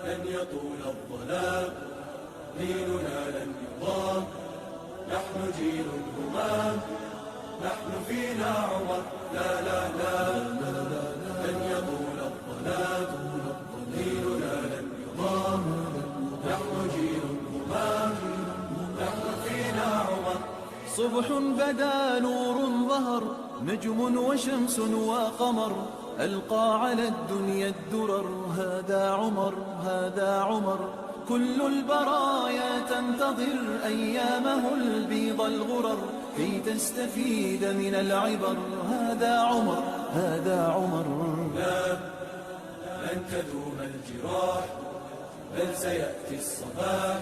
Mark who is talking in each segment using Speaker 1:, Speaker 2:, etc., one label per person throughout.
Speaker 1: لن يطول الظلام، ديننا لن يضام، نحن جيل همام، نحن فينا عمر. لا لا لا لن يطول الظلام، ديننا لن يضام، نحن جيل همام، نحن فينا عمر. صبح بدا نور ظهر، نجم وشمس وقمر، ألقى على الدنيا الدرر. هذا عمر، هذا عمر، كل البرايا تنتظر أيامه البيض الغرر كي تستفيد من العبر. هذا عمر، هذا عمر. لا لن تدوم الجراح، بل سيأتي الصباح،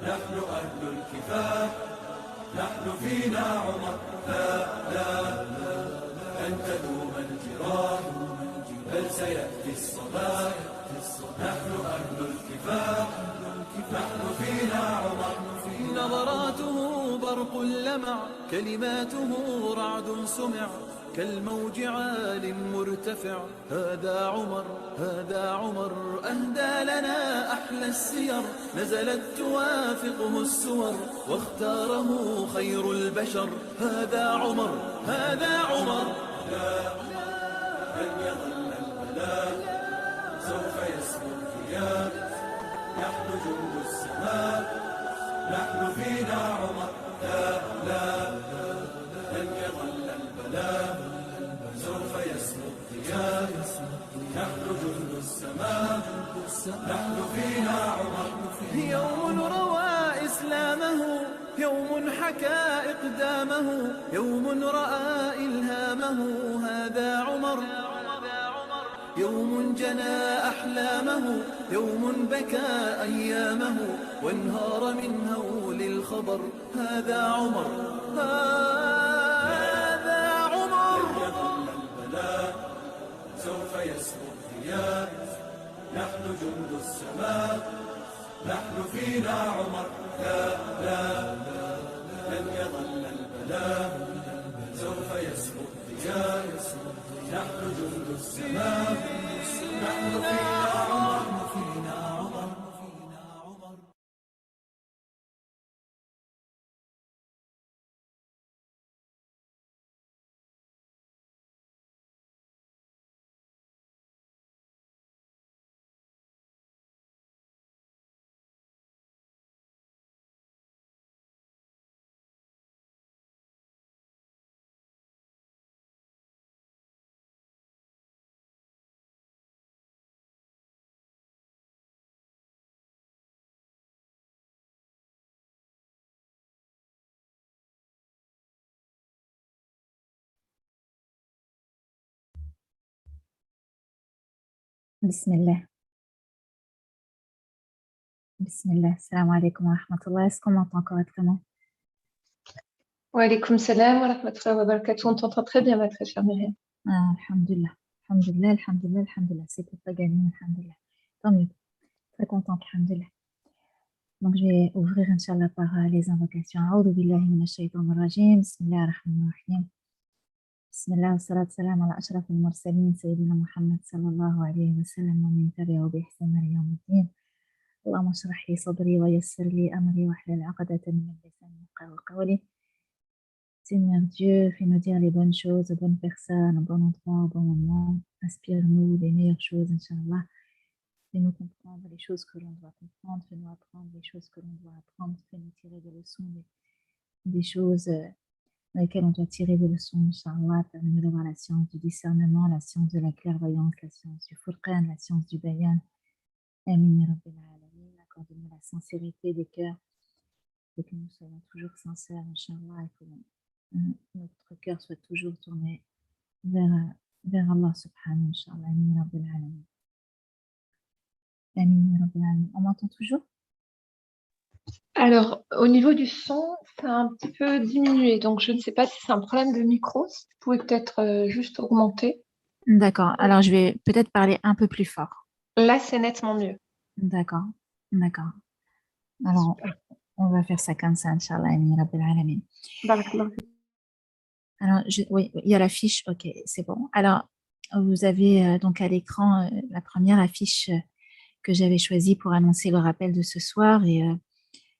Speaker 1: نحن أهل الكفاح، نحن فينا عمر. لا لا لن تدوم الجراح، بل سيأتي الصباح، نحن أهل الكفاح، نحن فينا عمر. نظراته برق لمع، كلماته رعد سمع، كالموج عال مرتفع. هذا عمر، هذا عمر، أهدى لنا أحلى السير، نزلت توافقه السور، واختاره خير البشر. هذا عمر، هذا عمر. لا لن يظل البلاء، سوف يسمو الثياب، نحن جند السماء، نحن فينا عمر. لا لا لن يظل البلاء، سوف يسمو الثياب، نحن جند السماء، نحن فينا عمر. يوم روى إسلامه، يوم حكى إقدامه، يوم رأى إلهامه. هذا عمر، يوم جنى أحلامه، يوم بكى أيامه، وانهار من هول الخبر. هذا عمر، هذا عمر. لن يظل البلاء، سوف يسمو الثياب، نحن جند السماء، نحن فينا عمر. لا لا لن يظل البلاء، سوف يسمو الثياب، نحن جند السماء، نحن فينا عمر. فينا عمر، فينا عمر.
Speaker 2: بسم الله. بسم الله. السلام عليكم ورحمة الله. Est-ce qu'on m'entend correctement?
Speaker 3: Wa alaykoum salam wa rahmatullahi wa barakatuh. On t'entend très bien, ma très chère Myriam.
Speaker 2: Alhamdulillah. Alhamdulillah, alhamdulillah, alhamdulillah. C'était pas gagné, alhamdulillah. Tant mieux. Très contente, alhamdulillah. Donc, je vais ouvrir, Inch'Allah, par les invocations. A'udhu billahi minash shaytanir rajim. Bismillah ar-Rahman ar-Rahim. Bismillah wa salatu salam ala ashraf al-mursalin, Sayyidina Muhammad sallallahu alayhi wa sallam, wa min tabi'ahu bi ihsan ila yawmiddin. اللهم اشرح لي صدري ويسر لي أمري واحلل عقدة من لساني يفقهوا قولي. Seigneur Dieu, fais-nous dire les bonnes choses aux bonnes personnes, au bon endroit, au bon moment. Inspire-nous les meilleures choses, Inch'Allah. Fais-nous comprendre les choses que l'on doit comprendre. Fais-nous apprendre les choses que l'on doit apprendre. Fais-nous tirer des leçons des choses dans lesquelles on doit tirer des leçons, Inch'Allah. Permets-nous d'avoir la science du discernement, la science de la clairvoyance, la science du Furqan, la science du Bayan. Amin ya Rabbil Alamin. Accorde-nous la sincérité des cœurs et que nous soyons toujours sincères, Inch'Allah, et que notre cœur soit toujours tourné vers Allah subhanahu wa ta'ala. Amin ya Rabbil Alamin. Amin ya Rabbil Alamin. On m'entend toujours?
Speaker 3: Alors, au niveau du son, ça a un petit peu diminué, donc je ne sais pas si c'est un problème de micro. Si vous pouvez peut-être juste augmenter.
Speaker 2: D'accord. Alors, je vais peut-être parler un peu plus fort.
Speaker 3: Là, c'est nettement mieux.
Speaker 2: D'accord. D'accord. Alors, on va faire ça comme ça, Inch'Allah. Amin ya Rabbil Alamin.
Speaker 3: Barakallah.
Speaker 2: Alors, oui, il y a la fiche. Ok, c'est bon. Alors, vous avez donc à l'écran la première affiche que j'avais choisie pour annoncer le rappel de ce soir. Et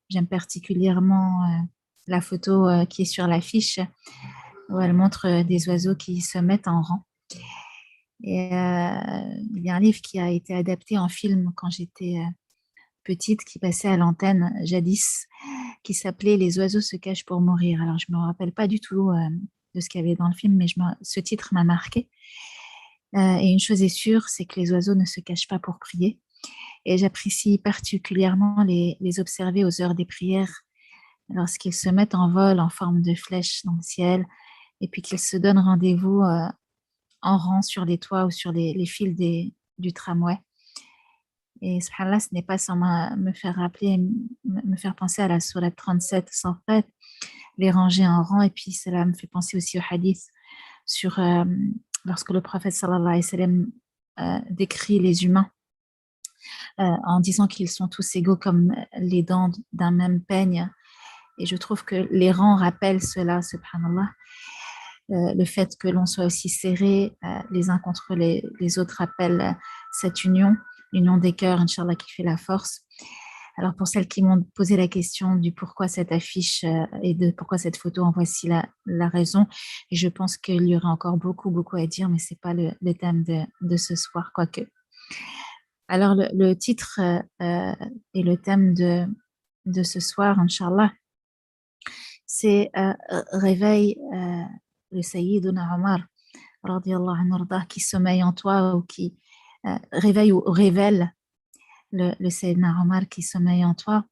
Speaker 2: j'aime particulièrement la photo qui est sur l'affiche où elle montre des oiseaux qui se mettent en rang. Et il y a un livre qui a été adapté en film quand j'étais petite, qui passait à l'antenne jadis, qui s'appelait Les oiseaux se cachent pour mourir. Alors, je ne me rappelle pas du tout de ce qu'il y avait dans le film, mais ce titre m'a marqué. Et une chose est sûre, c'est que les oiseaux ne se cachent pas pour prier. Et j'apprécie particulièrement les observer aux heures des prières, lorsqu'ils se mettent en vol en forme de flèches dans le ciel, et puis qu'ils se donnent rendez-vous en rang sur les toits ou sur les fils du tramway. Et subhanallah, ce n'est pas sans me faire rappeler, me faire penser à la sourate 37, sans fait, les ranger en rang. Et puis cela me fait penser aussi au hadith sur lorsque le prophète sallallahu alayhi wa sallam décrit les humains en disant qu'ils sont tous égaux comme les dents d'un même peigne. Et je trouve que les rangs rappellent cela, subhanallah. Le fait que l'on soit aussi serrés les uns contre les autres rappelle cette union, l'union des cœurs, Inch'Allah, qui fait la force. Alors pour celles qui m'ont posé la question du pourquoi cette affiche et de pourquoi cette photo, en voici la raison. Et je pense qu'il y aura encore beaucoup à dire, mais ce n'est pas le thème de ce soir, quoique. Alors le titre et le thème de ce soir, Inch'Allah, c'est réveil le Sayyiduna Omar, radiyallahu anhu, qui sommeille en toi, ou qui réveille ou révèle le Sayyidina Omar qui sommeille en toi.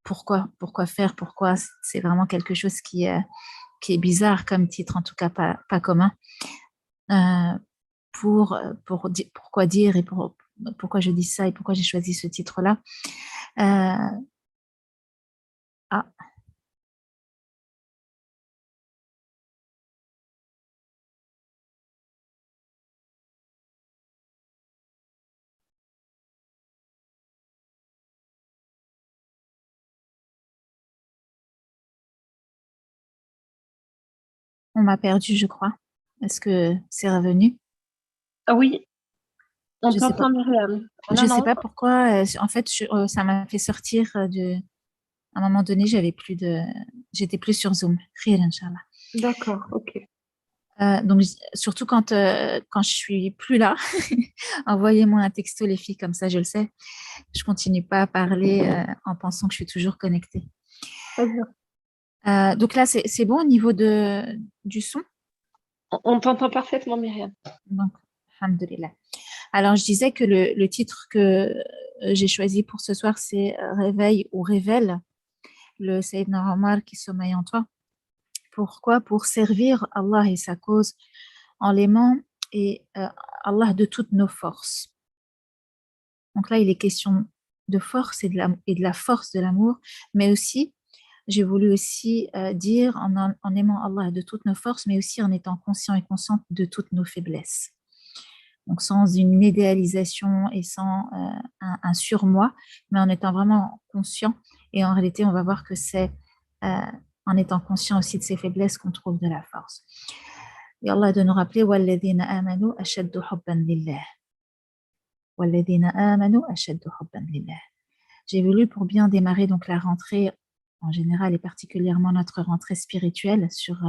Speaker 2: Pourquoi faire? Pourquoi? C'est vraiment quelque chose qui est bizarre comme titre, en tout cas pas commun. Pourquoi dire et pourquoi je dis ça et pourquoi j'ai choisi ce titre-là. On m'a perdu, je crois. Est-ce que c'est revenu?
Speaker 3: Ah oui, on
Speaker 2: Je sais pas.
Speaker 3: t'entend, Myriam.
Speaker 2: Je sais
Speaker 3: Non.
Speaker 2: pas pourquoi. En fait, ça m'a fait sortir à un moment donné, j'étais plus sur Zoom. Khir, Inch'Allah.
Speaker 3: D'accord, ok.
Speaker 2: Donc, surtout quand je suis plus là, envoyez-moi un texto, les filles, comme ça, je le sais. Je continue pas à parler en pensant que je suis toujours connectée.
Speaker 3: Très bien.
Speaker 2: Donc là, c'est bon au niveau du son?
Speaker 3: On t'entend parfaitement, Myriam.
Speaker 2: Donc, alhamdoulilah. Alors, je disais que le titre que j'ai choisi pour ce soir, c'est Réveil ou Révèle, le Sayyidna Omar qui sommeille en toi. Pourquoi? Pour servir Allah et sa cause en l'aimant et Allah de toutes nos forces. Donc là, il est question de force et de la force de l'amour, mais aussi, j'ai voulu aussi dire en aimant Allah de toutes nos forces, mais aussi en étant conscient et consciente de toutes nos faiblesses. Donc sans une idéalisation et sans un surmoi, mais en étant vraiment conscient. Et en réalité, on va voir que c'est en étant conscient aussi de ses faiblesses qu'on trouve de la force. Et Allah de nous rappeler وَالَّذِينَ آمَنُوا أَشَدُّ حُبًّا لِلَّهِ وَالَّذِينَ آمَنُوا أَشَدُّ حُبًّا لِلَّهِ. J'ai voulu, pour bien démarrer donc la rentrée en général et particulièrement notre rentrée spirituelle sur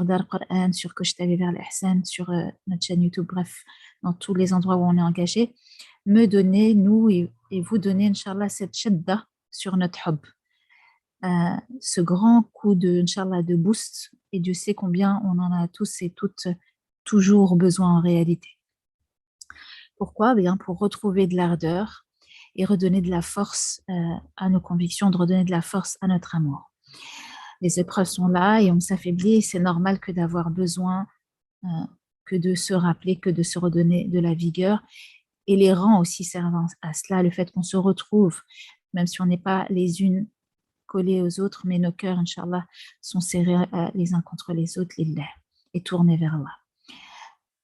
Speaker 2: Dar Qur'an, sur Kochtavi vers l'Ihsan, sur notre chaîne YouTube, bref, dans tous les endroits où on est engagé, me donner, nous et vous donner, Inch'Allah, cette shadda sur notre hub. Ce grand coup Inch'Allah, de boost, et Dieu sait combien on en a tous et toutes toujours besoin en réalité. Pourquoi? Bien, pour retrouver de l'ardeur et redonner de la force à nos convictions, de redonner de la force à notre amour. Les épreuves sont là et on s'affaiblit, et c'est normal que d'avoir besoin que de se rappeler, que de se redonner de la vigueur. Et les rangs aussi servent à cela, le fait qu'on se retrouve, même si on n'est pas les unes collées aux autres, mais nos cœurs, Inch'Allah, sont serrés les uns contre les autres, lillah, et tournés vers Allah.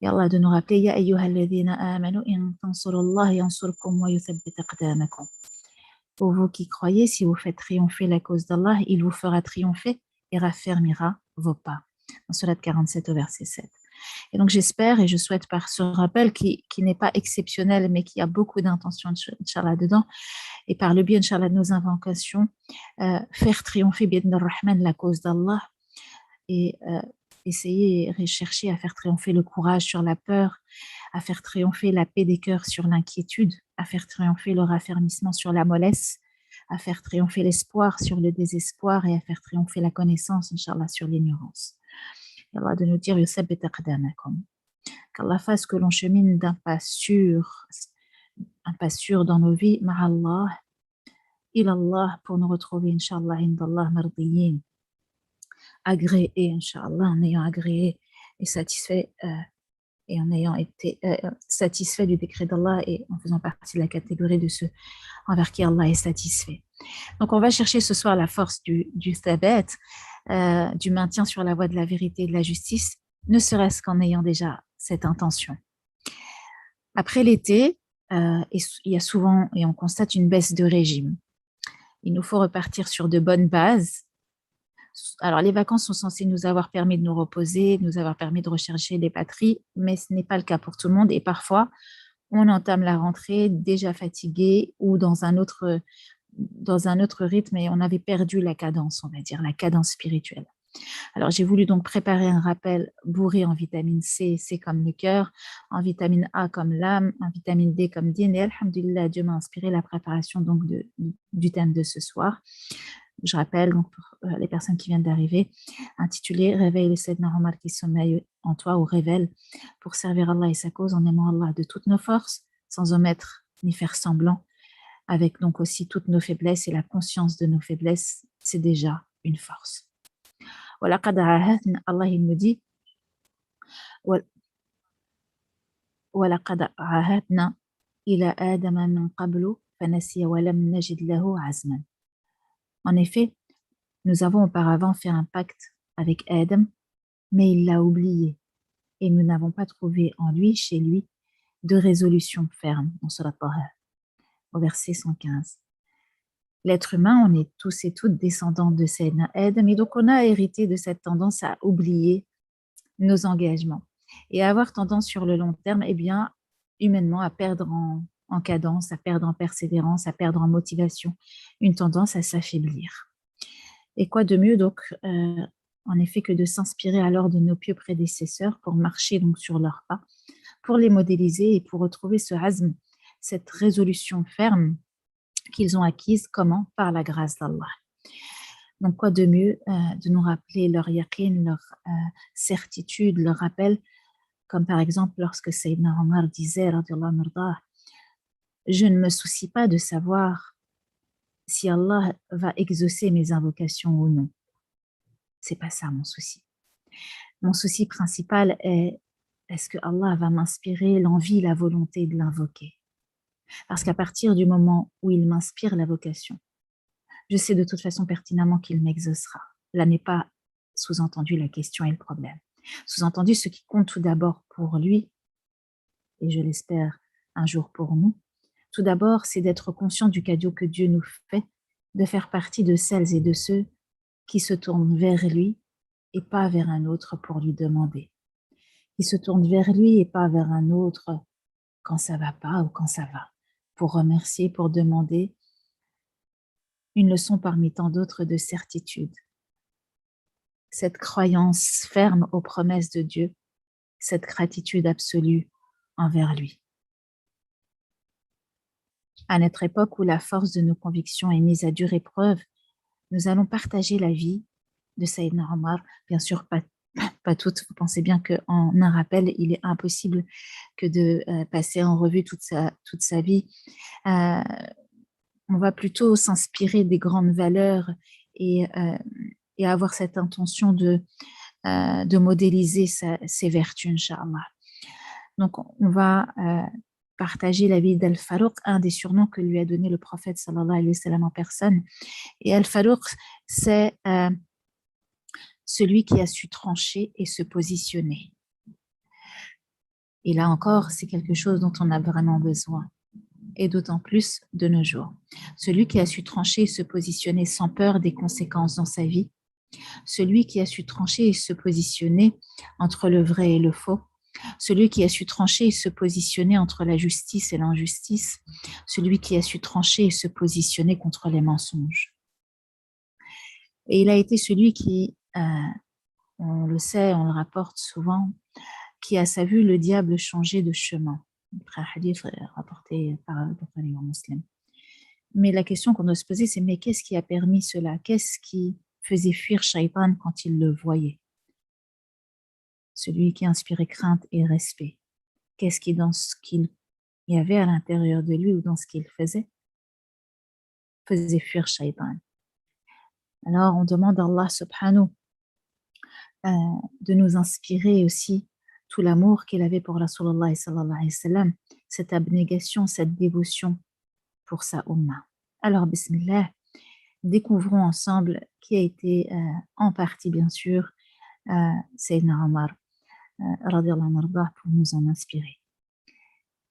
Speaker 2: Et Allah de nous rappeler, Ya ayyuhalladhina amanu in tansurullah yansurkum wa yuthabbit aqdamakum. Pour vous qui croyez, si vous faites triompher la cause d'Allah, il vous fera triompher et raffermira vos pas. Dans Surat 47 au verset 7. Et donc, j'espère et je souhaite par ce rappel qui n'est pas exceptionnel, mais qui a beaucoup d'intention, Inch'Allah, dedans, et par le biais, Inch'Allah, de nos invocations, faire triompher, Bi'idhn ar-Rahman, la cause d'Allah, et essayer et rechercher à faire triompher le courage sur la peur, à faire triompher la paix des cœurs sur l'inquiétude, à faire triompher le raffermissement sur la mollesse, à faire triompher l'espoir sur le désespoir et à faire triompher la connaissance, Inch'Allah, sur l'ignorance. Et Allah de nous dire, Yusabbit aqdamakum. Qu'Allah fasse que l'on chemine d'un pas sûr dans nos vies, ma'Allah, ilallah, pour nous retrouver, Inch'Allah, indallah mardiyin, agréé, Inch'Allah, en ayant agréé et satisfait et en ayant été satisfait du décret d'Allah et en faisant partie de la catégorie de ceux envers qui Allah est satisfait. Donc, on va chercher ce soir la force du thabat, du maintien sur la voie de la vérité et de la justice, ne serait-ce qu'en ayant déjà cette intention. Après l'été, il y a souvent, et on constate une baisse de régime. Il nous faut repartir sur de bonnes bases. Alors, les vacances sont censées nous avoir permis de nous reposer, nous avoir permis de rechercher les patries, mais ce n'est pas le cas pour tout le monde. Et parfois, on entame la rentrée déjà fatigué ou dans un autre rythme et on avait perdu la cadence, on va dire, la cadence spirituelle. Alors, j'ai voulu donc préparer un rappel bourré en vitamine C, C comme le cœur, en vitamine A comme l'âme, en vitamine D comme dîn. Et alhamdulillah, Dieu m'a inspiré la préparation donc du thème de ce soir. Je rappelle, donc, pour les personnes qui viennent d'arriver, intitulé « Réveille le Sayyidna Omar qui sommeille en toi » ou « Révèle pour servir Allah et sa cause en aimant Allah de toutes nos forces, sans omettre ni faire semblant, avec donc aussi toutes nos faiblesses et la conscience de nos faiblesses, c'est déjà une force. Allah il nous dit وَلَقَدْ عَاهَدْنَا إِلَى آدَمَ مِنْ قَبْلُ فَنَسِيَ وَلَمْ نَجِدْ لَهُ عَزْمًا. En effet, nous avons auparavant fait un pacte avec Adam, mais il l'a oublié et nous n'avons pas trouvé en lui, chez lui, de résolution ferme. Dans Surat Taha, au verset 115. L'être humain, on est tous et toutes descendants de Sayyidina Adam, et donc on a hérité de cette tendance à oublier nos engagements et à avoir tendance sur le long terme, eh bien, humainement, à perdre en cadence, à perdre en persévérance, à perdre en motivation, une tendance à s'affaiblir. Et quoi de mieux donc, en effet, que de s'inspirer alors de nos pieux prédécesseurs pour marcher donc sur leurs pas, pour les modéliser et pour retrouver ce azm, cette résolution ferme qu'ils ont acquise, comment? Par la grâce d'Allah. Donc quoi de mieux de nous rappeler leur yaqin, leur certitude, leur rappel, comme par exemple lorsque Sayyidina Omar disait, radiyallahu anhu, je ne me soucie pas de savoir si Allah va exaucer mes invocations ou non. C'est pas ça mon souci. Mon souci principal est, est-ce que Allah va m'inspirer l'envie, la volonté de l'invoquer? Parce qu'à partir du moment où il m'inspire la vocation, je sais de toute façon pertinemment qu'il m'exaucera. Là n'est pas sous-entendu la question et le problème. Sous-entendu, ce qui compte tout d'abord pour lui, et je l'espère un jour pour nous, tout d'abord, c'est d'être conscient du cadeau que Dieu nous fait, de faire partie de celles et de ceux qui se tournent vers lui et pas vers un autre pour lui demander. Qui se tournent vers lui et pas vers un autre quand ça va pas ou quand ça va, pour remercier, pour demander une leçon parmi tant d'autres de certitude. Cette croyance ferme aux promesses de Dieu, cette gratitude absolue envers lui. À notre époque où la force de nos convictions est mise à dure épreuve, nous allons partager la vie de Sayyidna Omar, bien sûr pas toutes. Vous pensez bien qu'en un rappel, il est impossible que de passer en revue toute sa vie. On va plutôt s'inspirer des grandes valeurs et avoir cette intention de modéliser ses vertus, Inch'Allah. Donc, on va partager la vie d'Al-Farouq, un des surnoms que lui a donné le prophète sallallahu alayhi wa sallam en personne. Et Al-Farouq, c'est celui qui a su trancher et se positionner. Et là encore, c'est quelque chose dont on a vraiment besoin, et d'autant plus de nos jours. Celui qui a su trancher et se positionner sans peur des conséquences dans sa vie, celui qui a su trancher et se positionner entre le vrai et le faux, celui qui a su trancher et se positionner entre la justice et l'injustice, celui qui a su trancher et se positionner contre les mensonges. Et il a été celui qui, on le sait, on le rapporte souvent, qui a vu le diable changer de chemin. Un hadith rapporté par les musulmans. Mais la question qu'on doit se poser, c'est mais qu'est-ce qui a permis cela? Qu'est-ce qui faisait fuir Shaitan quand il le voyait? Celui qui inspirait crainte et respect. Qu'est-ce qui, dans ce qu'il y avait à l'intérieur de lui ou dans ce qu'il faisait fuir Shaitan? Alors, on demande à Allah subhanahu de nous inspirer aussi tout l'amour qu'il avait pour Rasulullah sallallahu alayhi wa sallam, cette abnégation, cette dévotion pour sa ummah. Alors, bismillah, découvrons ensemble qui a été en partie, bien sûr, Sayyidina Omar, radiallahu anhu, pour nous en inspirer.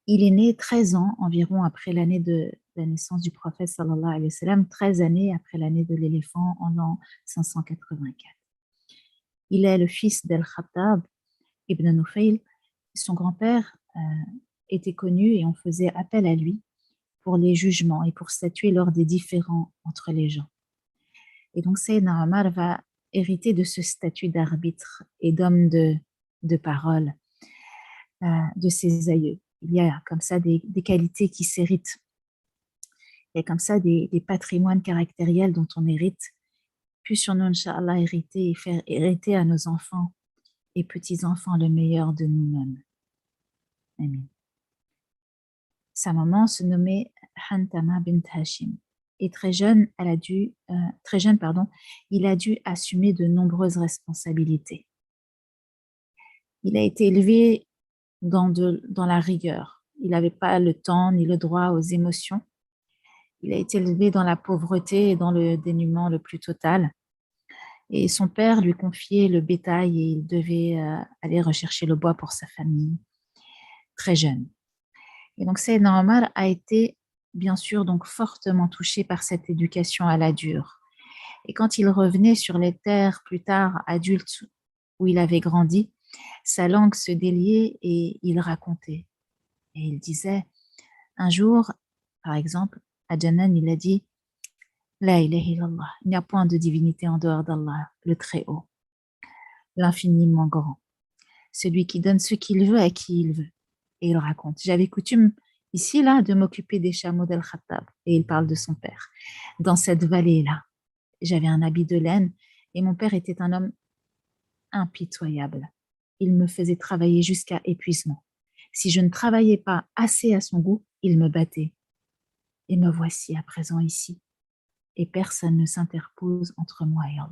Speaker 2: Il est né 13 ans environ après l'année de la naissance du prophète sallallahu alayhi wa sallam, 13 années après l'année de l'éléphant en l'an 584. Il est le fils d'Al-Khattab ibn Nufayl. Son grand-père était connu et on faisait appel à lui pour les jugements et pour statuer lors des différends entre les gens. Et donc Sayyidina Omar va hériter de ce statut d'arbitre et d'homme de parole de ses aïeux. Il y a comme ça des qualités qui s'héritent. Il y a comme ça des patrimoines caractériels dont on hérite. Puissions-nous, Inch'Allah, hériter et faire hériter à nos enfants et petits-enfants le meilleur de nous-mêmes. Amen. Sa maman se nommait Hantama bint Hashim. Et très jeune, il a dû assumer de nombreuses responsabilités. Il a été élevé dans la rigueur. Il n'avait pas le temps ni le droit aux émotions. Il a été élevé dans la pauvreté et dans le dénuement le plus total. Et son père lui confiait le bétail et il devait aller rechercher le bois pour sa famille, très jeune. Et donc Sayyidina Omar a été bien sûr donc fortement touché par cette éducation à la dure. Et quand il revenait sur les terres plus tard adulte où il avait grandi, sa langue se déliait et il racontait. Et il disait, un jour, par exemple, à Janan, il a dit, La ilaha illallah, il n'y a point de divinité en dehors d'Allah, le Très-Haut, l'infiniment grand, celui qui donne ce qu'il veut à qui il veut. Et il raconte, j'avais coutume ici, là, de m'occuper des chameaux d'Al-Khattab. Et il parle de son père. Dans cette vallée-là, j'avais un habit de laine et mon père était un homme impitoyable. Il me faisait travailler jusqu'à épuisement. Si je ne travaillais pas assez à son goût, il me battait. Et me voici à présent ici. Et personne ne s'interpose entre moi et Allah.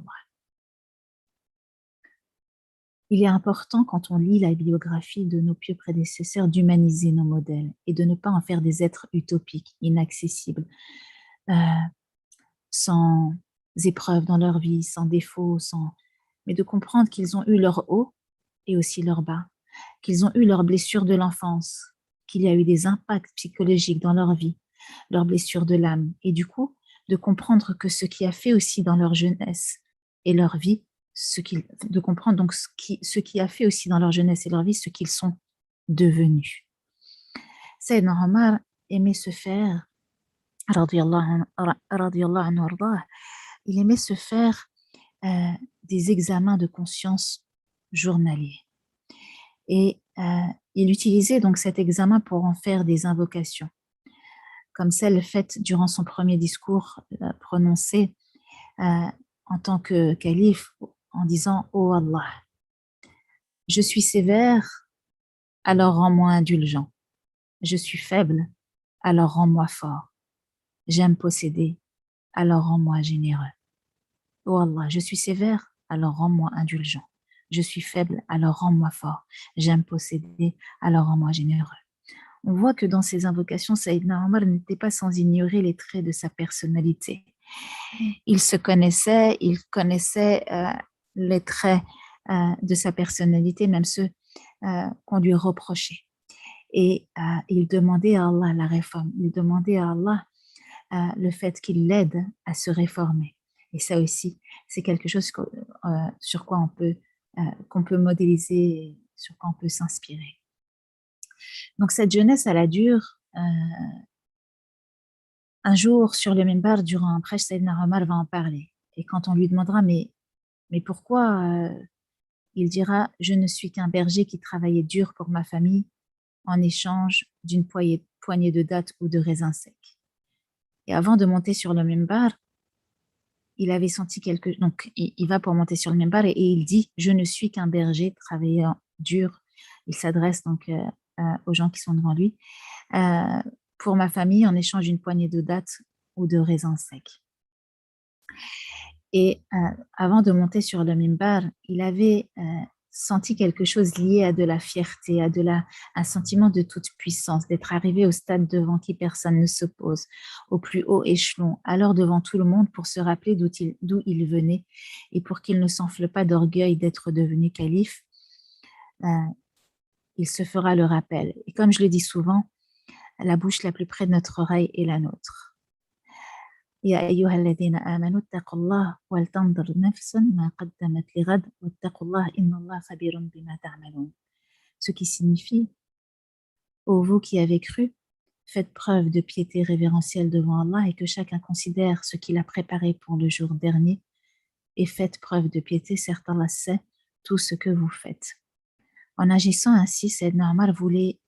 Speaker 2: Il est important, quand on lit la biographie de nos pieux prédécesseurs, d'humaniser nos modèles et de ne pas en faire des êtres utopiques, inaccessibles, sans épreuves dans leur vie, sans défauts, mais de comprendre qu'ils ont eu leur haut et aussi leur bas, qu'ils ont eu leurs blessures de l'enfance, qu'il y a eu des impacts psychologiques dans leur vie, leurs blessures de l'âme, et du coup, de comprendre que ce qui a fait aussi dans leur jeunesse et leur vie, de comprendre donc ce qui a fait aussi dans leur jeunesse et leur vie, ce qu'ils sont devenus. Sayyidina Omar aimait se faire, radiyallahu anhu, il aimait se faire des examens de conscience journaliers. Et il utilisait donc cet examen pour en faire des invocations, comme celle faite durant son premier discours prononcé en tant que calife, en disant « Oh Allah, je suis sévère, alors rends-moi indulgent. Je suis faible, alors rends-moi fort. J'aime posséder, alors rends-moi généreux. Oh Allah, je suis sévère, alors rends-moi indulgent. Je suis faible, alors rends-moi fort. J'aime posséder, alors rends-moi généreux. » On voit que dans ces invocations, Sayyidina Omar n'était pas sans ignorer les traits de sa personnalité. Il se connaissait, il connaissait les traits de sa personnalité, même ceux qu'on lui reprochait. Et il demandait à Allah la réforme, il demandait à Allah le fait qu'il l'aide à se réformer. Et ça aussi, c'est quelque chose sur quoi qu'on peut modéliser, sur quoi on peut s'inspirer. Donc cette jeunesse, elle a dure. Un jour, sur le minbar, durant un prêche, Sayyidina Omar va en parler. Et quand on lui demandera, mais pourquoi il dira, je ne suis qu'un berger qui travaillait dur pour ma famille en échange d'une poignée de dattes ou de raisins secs. Et avant de monter sur le minbar, il avait senti donc il va pour monter sur le minbar et il dit, je ne suis qu'un berger travaillant dur. Il s'adresse donc aux gens qui sont devant lui. Pour ma famille en échange d'une poignée de dattes ou de raisins secs. Et avant de monter sur le minbar, il avait senti quelque chose lié à de la fierté, un sentiment de toute puissance, d'être arrivé au stade devant qui personne ne s'oppose, au plus haut échelon, alors devant tout le monde pour se rappeler d'où il venait et pour qu'il ne s'enfle pas d'orgueil d'être devenu calife, il se fera le rappel. Et comme je le dis souvent, la bouche la plus près de notre oreille est la nôtre. يا أيها الذين آمنوا اتقوا الله ولتنظر نفس ما قدمت لغد واتقوا الله إن الله خبير بما تعملون. Ce qui signifie, ô vous qui avez cru, faites preuve de piété révérentielle devant Allah et que chacun considère ce qu'il a préparé pour le jour dernier et faites preuve de piété, certes Allah sait tout ce que vous faites. En agissant ainsi, Sayyidna Omar voulait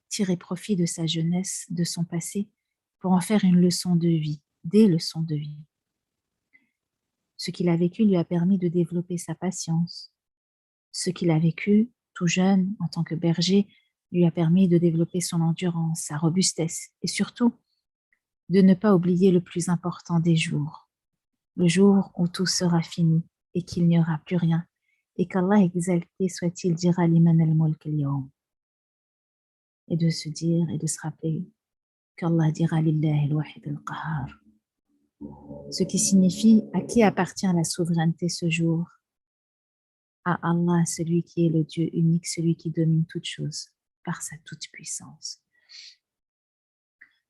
Speaker 2: tirer profit de sa jeunesse, de son passé, pour en faire une leçon de vie, des leçons de vie. Ce qu'il a vécu lui a permis de développer sa patience. Ce qu'il a vécu, tout jeune, en tant que berger, lui a permis de développer son endurance, sa robustesse, et surtout, de ne pas oublier le plus important des jours, le jour où tout sera fini et qu'il n'y aura plus rien, et qu'Allah exalté soit-il dira liman al-mulk al-yawm. Et de se dire et de se rappeler qu'Allah dira lillahi al-wahid al-qahar. Ce qui signifie à qui appartient la souveraineté ce jour? À Allah, celui qui est le Dieu unique, celui qui domine toutes choses par sa toute-puissance.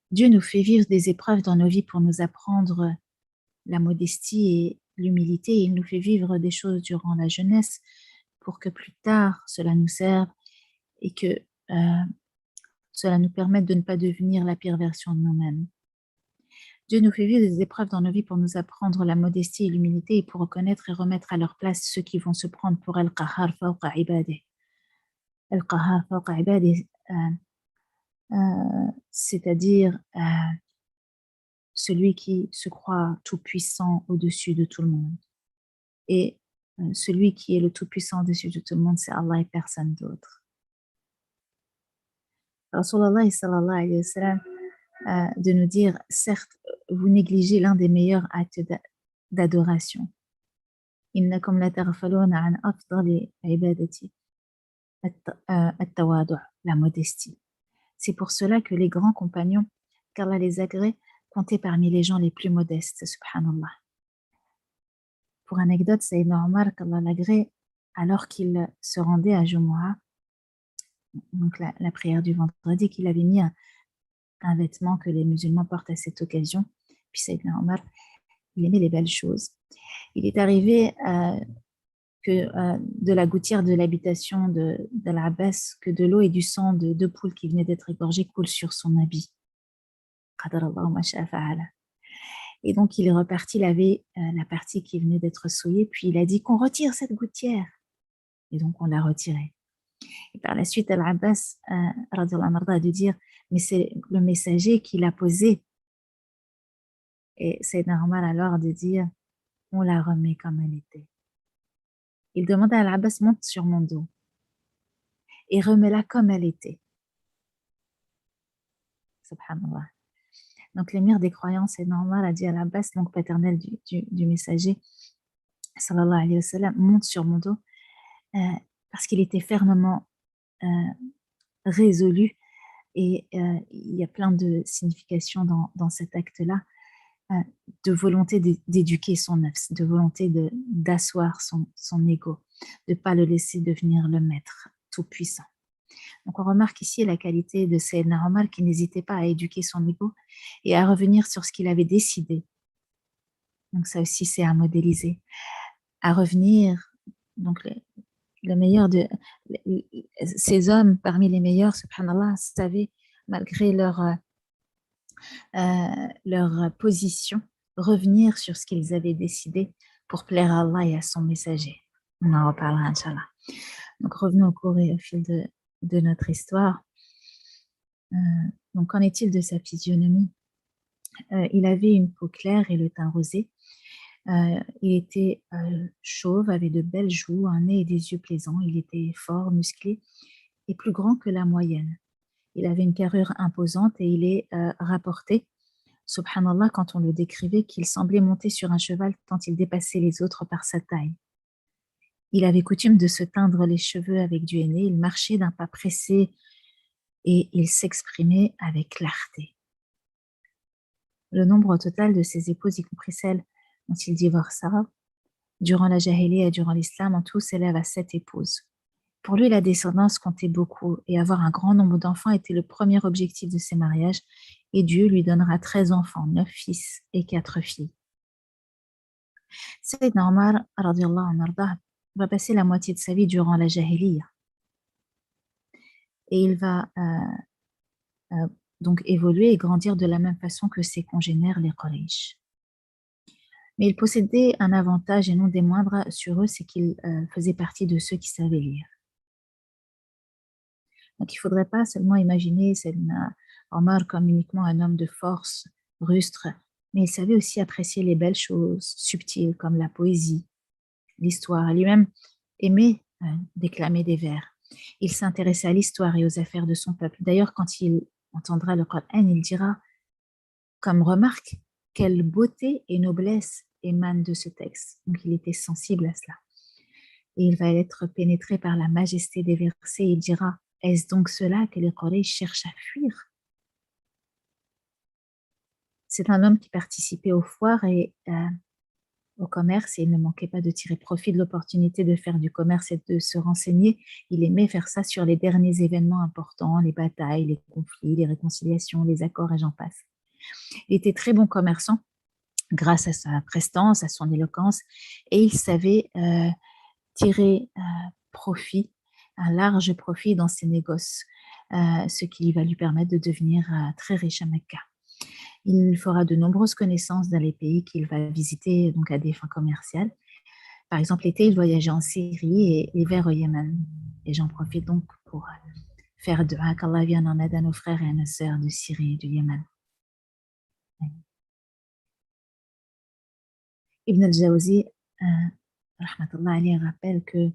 Speaker 2: Dieu nous fait vivre des épreuves dans nos vies pour nous apprendre la modestie et l'humilité. Il nous fait vivre des choses durant la jeunesse pour que plus tard cela nous serve et que cela nous permette de ne pas devenir la pire version de nous-mêmes. Dieu nous fait vivre des épreuves dans nos vies pour nous apprendre la modestie et l'humilité et pour reconnaître et remettre à leur place ceux qui vont se prendre pour Al-Qahar fawqa ibadih. Al-Qahar fawqa ibadih, c'est-à-dire celui qui se croit tout-puissant au-dessus de tout le monde. Et celui qui est le tout-puissant au-dessus de tout le monde, c'est Allah et personne d'autre. Rasulallah sallallahu alayhi wa sallam de nous dire, certes, vous négligez l'un des meilleurs actes d'adoration. Innakum la taghfaluna an afdali ibadati at-tawadu', la modestie. C'est pour cela que les grands compagnons, qu'Allah les agrée, comptaient parmi les gens les plus modestes, subhanallah. Pour anecdote, Sayyidina Omar, qu'Allah l'agrée, alors qu'il se rendait à Jumu'ah, donc la prière du vendredi, qu'il avait mis un vêtement que les musulmans portent à cette occasion. Puis Sayyidina Omar, il aimait les belles choses. Il est arrivé que de la gouttière de l'habitation d'Al-Abbas, que de l'eau et du sang de deux poules qui venaient d'être égorgées coulent sur son habit. Et donc il est reparti laver la partie qui venait d'être souillée, puis il a dit qu'on retire cette gouttière. Et donc on l'a retirée. Et par la suite, Al-Abbas a dû dire, mais c'est le messager qui l'a posé. Et c'est normal alors de dire, on la remet comme elle était. Il demanda à Al-Abbas, monte sur mon dos et remets-la comme elle était. Subhanallah. Donc l'émir des croyants, c'est normal, a dit à Al-Abbas, donc paternel du messager, sallallahu alayhi wa sallam, monte sur mon dos parce qu'il était fermement résolu. Et il y a plein de significations dans cet acte-là, de volonté d'éduquer son nafs, de volonté d'asseoir son ego, de ne pas le laisser devenir le maître tout-puissant. Donc on remarque ici la qualité de Sayyidna Omar qui n'hésitait pas à éduquer son ego et à revenir sur ce qu'il avait décidé Donc ça aussi, c'est à modéliser, à revenir. Donc le meilleur de ces hommes, parmi les meilleurs, subhanallah, savaient, malgré leur position, revenir sur ce qu'ils avaient décidé pour plaire à Allah et à son messager. On en reparlera, Inch'Allah. Donc revenons au cours et au fil de notre histoire. Donc qu'en est-il de sa physionomie? Il avait une peau claire et le teint rosé. Il était chauve, avait de belles joues, un nez et des yeux plaisants. Il était fort, musclé et plus grand que la moyenne. Il avait une carrure imposante et il est rapporté, subhanallah, quand on le décrivait, qu'il semblait monter sur un cheval tant il dépassait les autres par sa taille. Il avait coutume de se teindre les cheveux avec du henné, il marchait d'un pas pressé et il s'exprimait avec clarté. Le nombre total de ses épouses, y compris celles dont il divorça, durant la Jahiliya et durant l'Islam, en tout s'élève à 7 épouses. Pour lui, la descendance comptait beaucoup et avoir un grand nombre d'enfants était le premier objectif de ses mariages et Dieu lui donnera 13 enfants, 9 fils et 4 filles. Sayyidna Omar, radiyallahu anhu, va passer la moitié de sa vie durant la Jahiliya et il va donc évoluer et grandir de la même façon que ses congénères, les Quraysh. Mais il possédait un avantage et non des moindres sur eux, c'est qu'il faisait partie de ceux qui savaient lire. Donc il ne faudrait pas seulement imaginer Sayyidna Omar comme uniquement un homme de force, rustre, mais il savait aussi apprécier les belles choses subtiles comme la poésie, l'histoire. Lui-même aimait déclamer des vers. Il s'intéressait à l'histoire et aux affaires de son peuple. D'ailleurs, quand il entendra le Coran, il dira comme remarque quelle beauté et noblesse émanent de ce texte. Donc il était sensible à cela. Et il va être pénétré par la majesté des versets et il dira: est-ce donc cela que les Quraysh cherchent à fuir? C'est un homme qui participait aux foires et au commerce et il ne manquait pas de tirer profit de l'opportunité de faire du commerce et de se renseigner. Il aimait faire ça sur les derniers événements importants, les batailles, les conflits, les réconciliations, les accords et j'en passe. Il était très bon commerçant grâce à sa prestance, à son éloquence et il savait tirer profit, un large profit dans ses négoces, ce qui va lui permettre de devenir très riche à Mecca. Il fera de nombreuses connaissances dans les pays qu'il va visiter donc à des fins commerciales. Par exemple, l'été, il voyageait en Syrie et l'hiver au Yémen. Et j'en profite donc pour faire dua qu'Allah vienne en aide à nos frères et à nos sœurs de Syrie et du Yémen. Ibn al-Jawzi, rahmatullah alayhi, rappelle que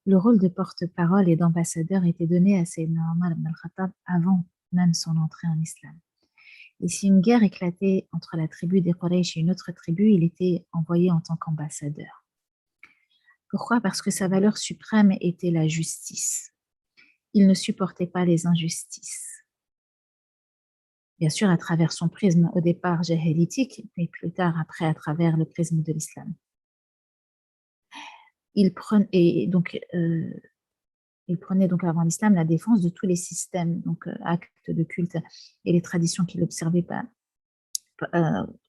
Speaker 2: le rôle de porte-parole et d'ambassadeur était donné à Sayyidina Omar ibn al-Khattab avant même son entrée en islam. Et si une guerre éclatait entre la tribu des Quraysh et une autre tribu, il était envoyé en tant qu'ambassadeur. Pourquoi? Parce que sa valeur suprême était la justice. Il ne supportait pas les injustices. Bien sûr, à travers son prisme au départ jahilitique, mais plus tard, après, à travers le prisme de l'islam. Il prenait donc avant l'islam la défense de tous les systèmes, donc actes de culte et les traditions qu'il observait pas,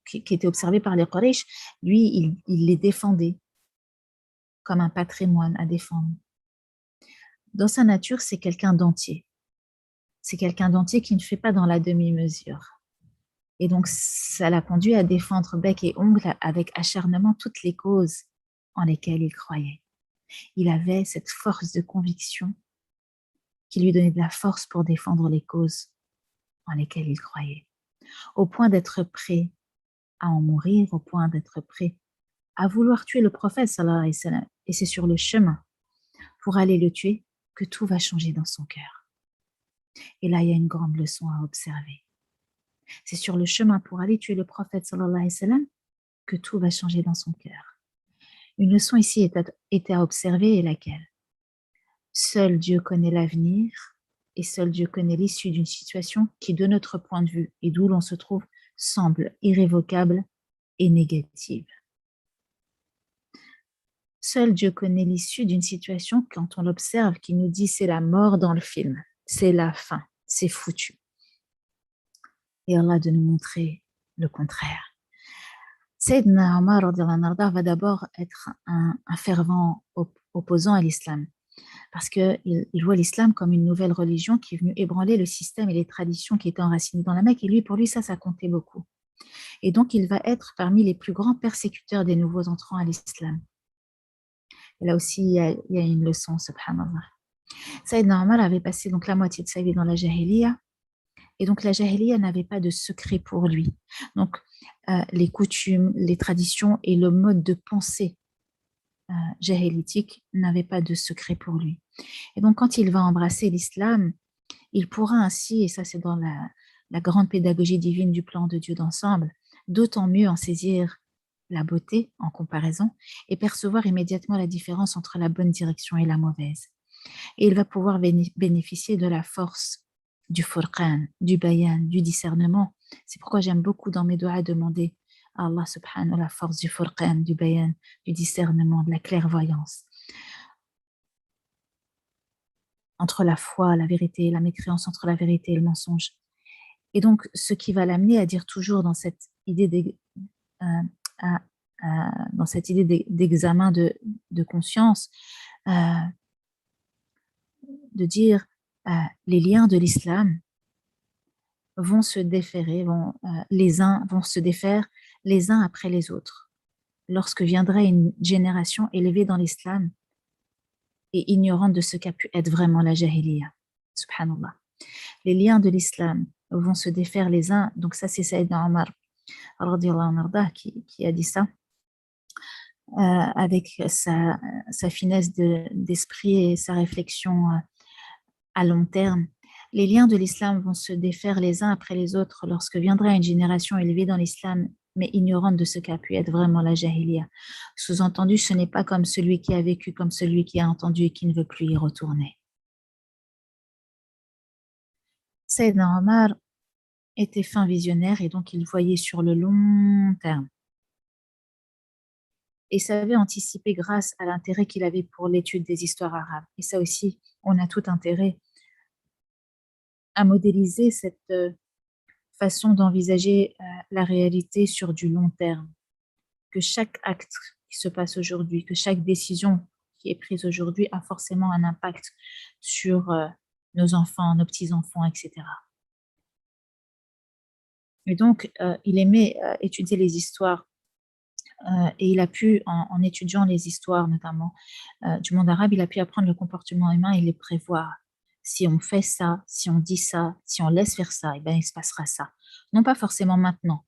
Speaker 2: qui étaient observées par les Quraysh. Lui, il les défendait comme un patrimoine à défendre. Dans sa nature, c'est quelqu'un d'entier. C'est quelqu'un d'entier qui ne fait pas dans la demi-mesure. Et donc, ça l'a conduit à défendre bec et ongle avec acharnement toutes les causes en lesquelles il croyait. Il avait cette force de conviction qui lui donnait de la force pour défendre les causes en lesquelles il croyait, au point d'être prêt à en mourir, au point d'être prêt à vouloir tuer le prophète, sallallahu alayhi wa sallam. Et c'est sur le chemin pour aller le tuer que tout va changer dans son cœur. Et là, il y a une grande leçon à observer. C'est sur le chemin pour aller tuer le prophète, sallallahu alayhi wa sallam, que tout va changer dans son cœur. Une leçon ici était à observer et laquelle? Seul Dieu connaît l'avenir et seul Dieu connaît l'issue d'une situation qui, de notre point de vue et d'où l'on se trouve, semble irrévocable et négative. Seul Dieu connaît l'issue d'une situation quand on l'observe, qui nous dit c'est la mort dans le film, c'est la fin, c'est foutu. Et Allah de nous montrer le contraire. Sayyidina Omar radhiyallahu anhu va d'abord être un fervent opposant à l'islam, parce qu'il voit l'islam comme une nouvelle religion qui est venue ébranler le système et les traditions qui étaient enracinées dans la Mecque, et lui, pour lui, ça comptait beaucoup. Et donc, il va être parmi les plus grands persécuteurs des nouveaux entrants à l'islam. Et là aussi, il y a une leçon, subhanallah. Sayyidina Omar avait passé donc la moitié de sa vie dans la Jahiliya, et donc la Jahiliya n'avait pas de secret pour lui. Donc, les coutumes, les traditions et le mode de pensée jahilitique n'avaient pas de secret pour lui. Et donc, quand il va embrasser l'islam, il pourra ainsi, et ça c'est dans la grande pédagogie divine du plan de Dieu d'ensemble, d'autant mieux en saisir la beauté en comparaison et percevoir immédiatement la différence entre la bonne direction et la mauvaise. Et il va pouvoir bénéficier de la force du furqan, du bayan, du discernement. C'est pourquoi j'aime beaucoup dans mes doigts demander à Allah subhanahu la force du furqan, du bayan, du discernement, de la clairvoyance. Entre la foi, la vérité, la mécréance, entre la vérité et le mensonge. Et donc, ce qui va l'amener à dire toujours dans cette idée d'examen de conscience, de dire les liens de l'islam vont se déférer, les uns vont se défaire les uns après les autres. Lorsque viendrait une génération élevée dans l'islam et ignorante de ce qu'a pu être vraiment la jahiliya. Subhanallah. Les liens de l'islam vont se défaire les uns. Donc ça, c'est Sayyidina Omar qui a dit ça avec sa finesse d'esprit et sa réflexion à long terme. Les liens de l'islam vont se défaire les uns après les autres lorsque viendra une génération élevée dans l'islam, mais ignorante de ce qu'a pu être vraiment la jahiliya. Sous-entendu, ce n'est pas comme celui qui a vécu, comme celui qui a entendu et qui ne veut plus y retourner. Sayyidina Omar était fin visionnaire et donc il voyait sur le long terme. Et savait anticiper grâce à l'intérêt qu'il avait pour l'étude des histoires arabes. Et ça aussi, on a tout intérêt à modéliser cette façon d'envisager la réalité sur du long terme. Que chaque acte qui se passe aujourd'hui, que chaque décision qui est prise aujourd'hui a forcément un impact sur nos enfants, nos petits-enfants, etc. Et donc, il aimait étudier les histoires et il a pu, en étudiant les histoires notamment du monde arabe, il a pu apprendre le comportement humain et les prévoir. Si on fait ça, si on dit ça, si on laisse faire ça, et ben, il se passera ça. Non pas forcément maintenant,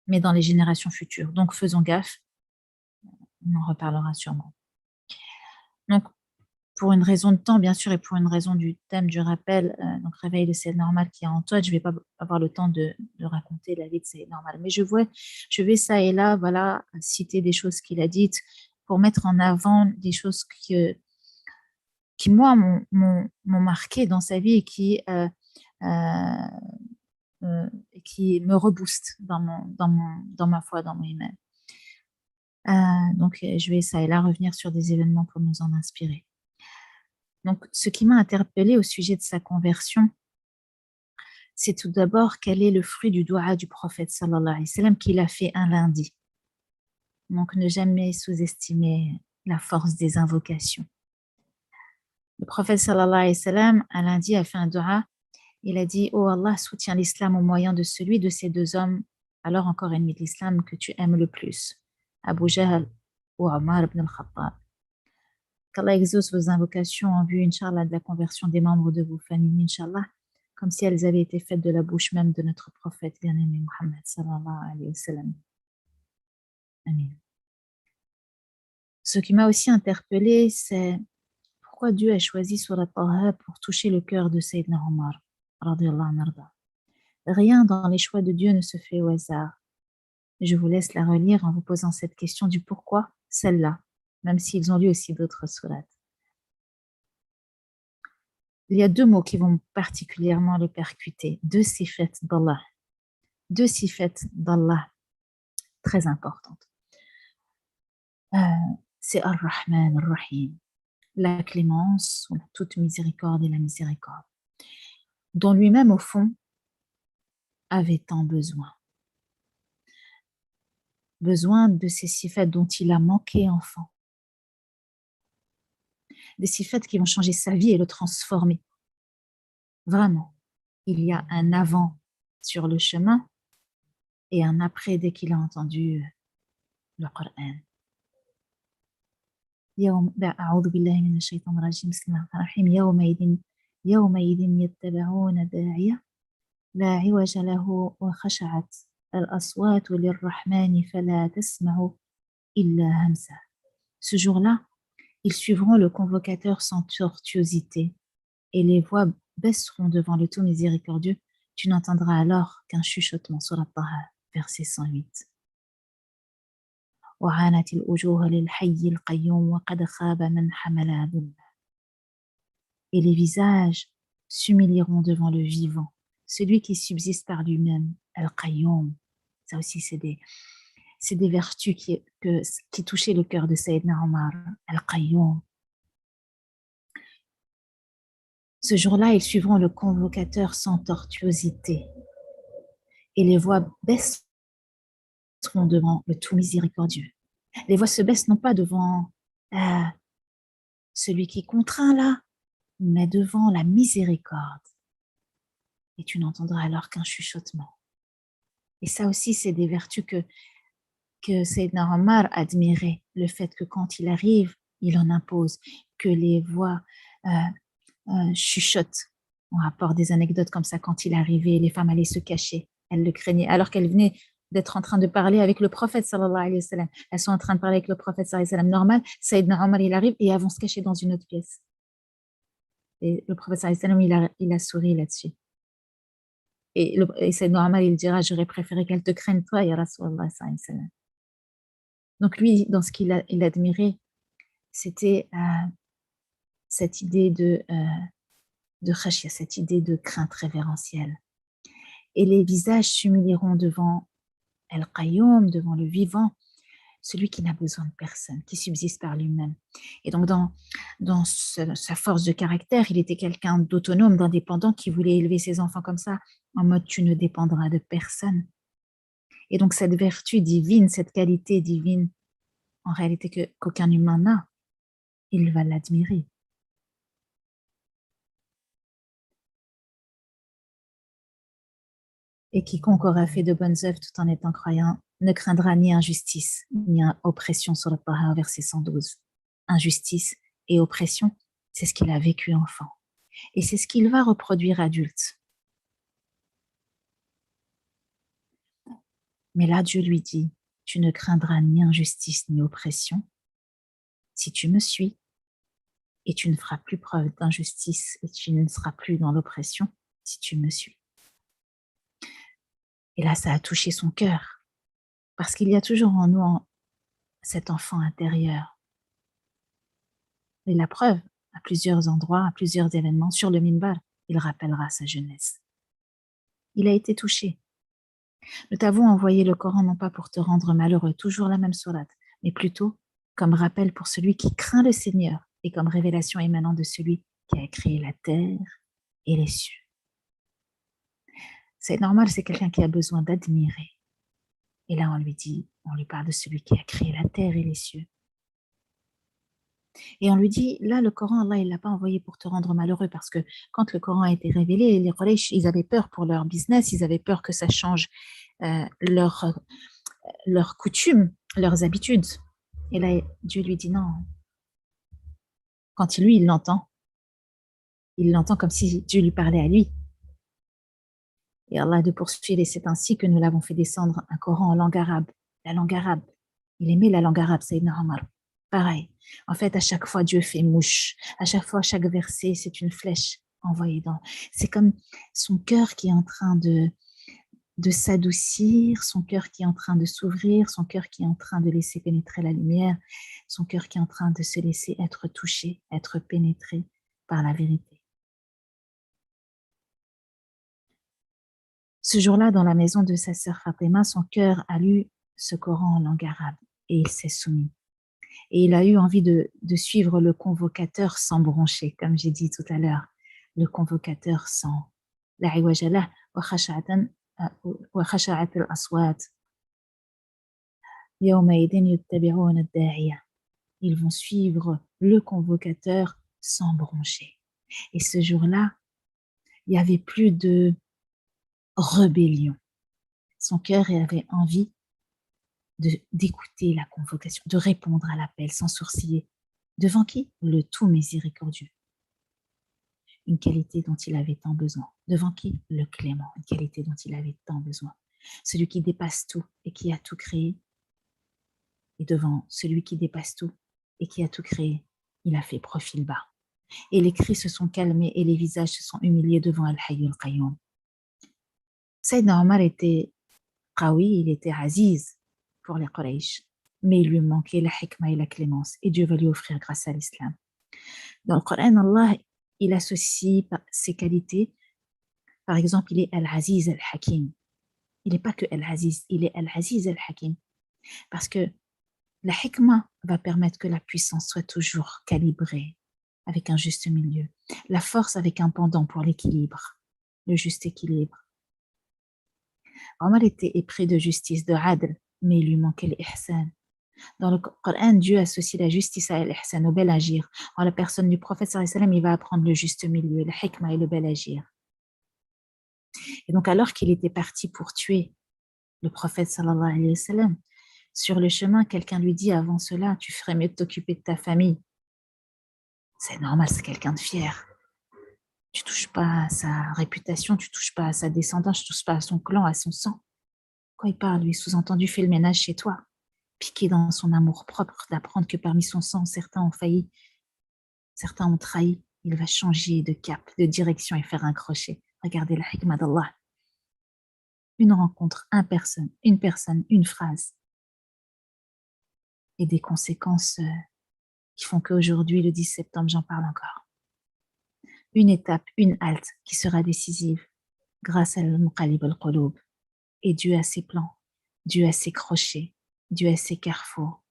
Speaker 2: mais dans les générations futures. Donc, faisons gaffe. On en reparlera sûrement. Donc, pour une raison de temps, bien sûr, et pour une raison du thème du rappel, donc réveil de Sayyidina Omar qui est en toi, je ne vais pas avoir le temps de raconter la vie de Sayyidina Omar. Mais je vais ça et là, voilà, citer des choses qu'il a dites pour mettre en avant des choses qui moi, m'ont marqué dans sa vie et qui me rebooste dans ma foi, dans mon iman. Donc, je vais ça et là revenir sur des événements pour nous en inspirer. Donc, ce qui m'a interpellée au sujet de sa conversion, c'est tout d'abord quel est le fruit du doua du prophète sallallahu alayhi wa sallam qu'il a fait un lundi. Donc, ne jamais sous-estimer la force des invocations. Le prophète sallallahu alayhi wa sallam, un lundi, a fait un doua. Il a dit « Oh Allah, soutiens l'islam au moyen de celui de ces deux hommes, alors encore ennemis de l'islam, que tu aimes le plus, Abu Jahl ou Omar ibn al-Khattab. Qu'Allah exauce vos invocations en vue, Inch'Allah, de la conversion des membres de vos familles, Inch'Allah, comme si elles avaient été faites de la bouche même de notre prophète bien-aimé Muhammad sallallahu alayhi wa sallam. Amin. » Ce qui m'a aussi interpellée, c'est pourquoi Dieu a choisi Surat Taha pour toucher le cœur de Sayyidina Omar. Rien dans les choix de Dieu ne se fait au hasard. Je vous laisse la relire en vous posant cette question du pourquoi celle-là, même s'ils ont lu aussi d'autres sourates. Il y a deux mots qui vont particulièrement le percuter, deux sifat d'Allah très importantes. C'est Ar-Rahman, Ar-Rahim, la clémence, ou la toute miséricorde et la miséricorde, dont lui-même, au fond, avait tant besoin. besoin de ces sifat dont il a manqué enfant. Des sifat qui vont changer sa vie et le transformer. Vraiment, il y a un avant sur le chemin et un après dès qu'il a entendu le Coran. أعوذ بالله من الشيطان الرجيم بسم الله الرحمن الرحيم يومئذ يتبعون الداعية لا عوج له وخشعت الأصوات للرحمن فلا تسمع إلا همسا. Ce jour-là, ils suivront le convocateur sans tortuosité et les voix baisseront devant le tout miséricordieux. Tu n'entendras alors qu'un chuchotement. Surat Taha, verset 108. وعانت الوجوه للحي القيوم وقد خاب من حمل ظلما. Et les visages s'humilieront devant le vivant, celui qui subsiste par lui-même, Al-Qayyum. Ça aussi, c'est des vertus qui touchaient le cœur de Sayyidina Omar, Al-Qayyum. Ce jour-là, ils suivront le convocateur sans tortuosité et les voix baisseront devant le tout miséricordieux. Les voix se baissent non pas devant celui qui contraint là, mais devant la miséricorde. Et tu n'entendras alors qu'un chuchotement. Et ça aussi, c'est des vertus que Sayyidina Omar admirait, le fait que quand il arrive, il en impose, que les voix chuchotent. On rapporte des anecdotes comme ça, quand il arrivait, les femmes allaient se cacher, elles le craignaient, alors qu'elles venaient d'être en train de parler avec le prophète sallallahu alayhi wa sallam. Elles sont en train de parler avec le prophète sallallahu alayhi wa sallam normal, Sayyidina Omar il arrive et elles vont se cacher dans une autre pièce. Et le prophète sallallahu alayhi wa sallam il a souri là-dessus. Et Sayyidina Omar il dira, j'aurais préféré qu'elle te craigne toi, ya Rasulallah sallallahu alayhi wa sallam. Donc lui, dans ce qu'il admirait, c'était cette idée de khashya, cette idée de crainte révérentielle. Et les visages s'humilieront devant Al-Qayyum, devant le vivant, celui qui n'a besoin de personne, qui subsiste par lui-même. Et donc dans sa force de caractère, il était quelqu'un d'autonome, d'indépendant, qui voulait élever ses enfants comme ça, en mode tu ne dépendras de personne. Et donc cette vertu divine, cette qualité divine, en réalité qu'aucun humain n'a, il va l'admirer. Et quiconque aura fait de bonnes œuvres tout en étant croyant ne craindra ni injustice, ni oppression. Sur le Taha, verset 112. Injustice et oppression, c'est ce qu'il a vécu enfant. Et c'est ce qu'il va reproduire adulte. Mais là, Dieu lui dit, tu ne craindras ni injustice ni oppression si tu me suis, et tu ne feras plus preuve d'injustice et tu ne seras plus dans l'oppression si tu me suis. Et là, ça a touché son cœur, parce qu'il y a toujours en nous cet enfant intérieur. Et la preuve, à plusieurs endroits, à plusieurs événements, sur le minbar, il rappellera sa jeunesse. Il a été touché. Nous t'avons envoyé le Coran non pas pour te rendre malheureux, toujours la même sourate, mais plutôt comme rappel pour celui qui craint le Seigneur et comme révélation émanant de celui qui a créé la terre et les cieux. C'est normal, c'est quelqu'un qui a besoin d'admirer. Et là, on lui parle de celui qui a créé la terre et les cieux. Et on lui dit, là, le Coran, Allah, il ne l'a pas envoyé pour te rendre malheureux, parce que quand le Coran a été révélé, les Quraysh, ils avaient peur pour leur business, ils avaient peur que ça change leurs coutumes, leurs habitudes. Et là, Dieu lui dit non. Quand il l'entend comme si Dieu lui parlait à lui. Et Allah de poursuivre, et c'est ainsi que nous l'avons fait descendre un Coran en langue arabe. La langue arabe. Il aimait la langue arabe, Sayyidina Omar. Pareil. En fait, à chaque fois, Dieu fait mouche. À chaque fois, chaque verset, c'est une flèche envoyée dans. C'est comme son cœur qui est en train de s'adoucir, son cœur qui est en train de s'ouvrir, son cœur qui est en train de laisser pénétrer la lumière, son cœur qui est en train de se laisser être touché, être pénétré par la vérité. Ce jour-là, dans la maison de sa sœur Fatima, son cœur a lu ce Coran en langue arabe et il s'est soumis. Et il a eu envie de suivre le convocateur sans broncher, comme j'ai dit tout à l'heure, le convocateur sans la iwajalah wa khasha'at al-aswat. يومئذ يتبعون الداعية. Ils vont suivre le convocateur sans broncher. Et ce jour-là, il n'y avait plus de rébellion. Son cœur avait envie d'écouter la convocation, de répondre à l'appel sans sourciller. Devant qui? Le tout miséricordieux. Une qualité dont il avait tant besoin. Devant qui? Le clément, une qualité dont il avait tant besoin. Celui qui dépasse tout et qui a tout créé. Et devant celui qui dépasse tout et qui a tout créé, il a fait profil bas. Et les cris se sont calmés et les visages se sont humiliés devant Al-Hayy Al-Qayyum. Sayyidina Omar était qawi, il était aziz pour les Quraysh, mais il lui manquait la hikmah et la clémence, et Dieu va lui offrir grâce à l'islam. Dans le Coran, Allah, il associe ses qualités. Par exemple, il est Al-Aziz Al-Hakim. Il n'est pas que Al-Aziz, il est Al-Aziz Al-Hakim. Parce que la hikmah va permettre que la puissance soit toujours calibrée avec un juste milieu. La force avec un pendant pour l'équilibre, le juste équilibre. Omar était épris de justice, de adl, mais il lui manquait l'ihsan. Dans le Coran, Dieu associe la justice à l'ihsan, au bel agir. En la personne du prophète sallallahu alayhi wa sallam, il va apprendre le juste milieu, la hikmah et le bel agir. Et donc, alors qu'il était parti pour tuer le prophète sallallahu alayhi wa sallam, sur le chemin, quelqu'un lui dit avant cela, tu ferais mieux de t'occuper de ta famille. C'est normal, c'est quelqu'un de fier. Tu touches pas à sa réputation, tu touches pas à sa descendance, tu touches pas à son clan, à son sang. Quand il parle, lui, sous-entendu, fais le ménage chez toi. Piqué dans son amour propre d'apprendre que parmi son sang, certains ont failli, certains ont trahi. Il va changer de cap, de direction et faire un crochet. Regardez la hikmah d'Allah. Une rencontre, une personne, une phrase. Et des conséquences qui font qu'aujourd'hui, le 10 septembre, j'en parle encore. Une étape, une halte qui sera décisive grâce à al-Muqallib al-Qulub. Et Dieu a ses plans, Dieu a ses crochets, Dieu a ses carrefours,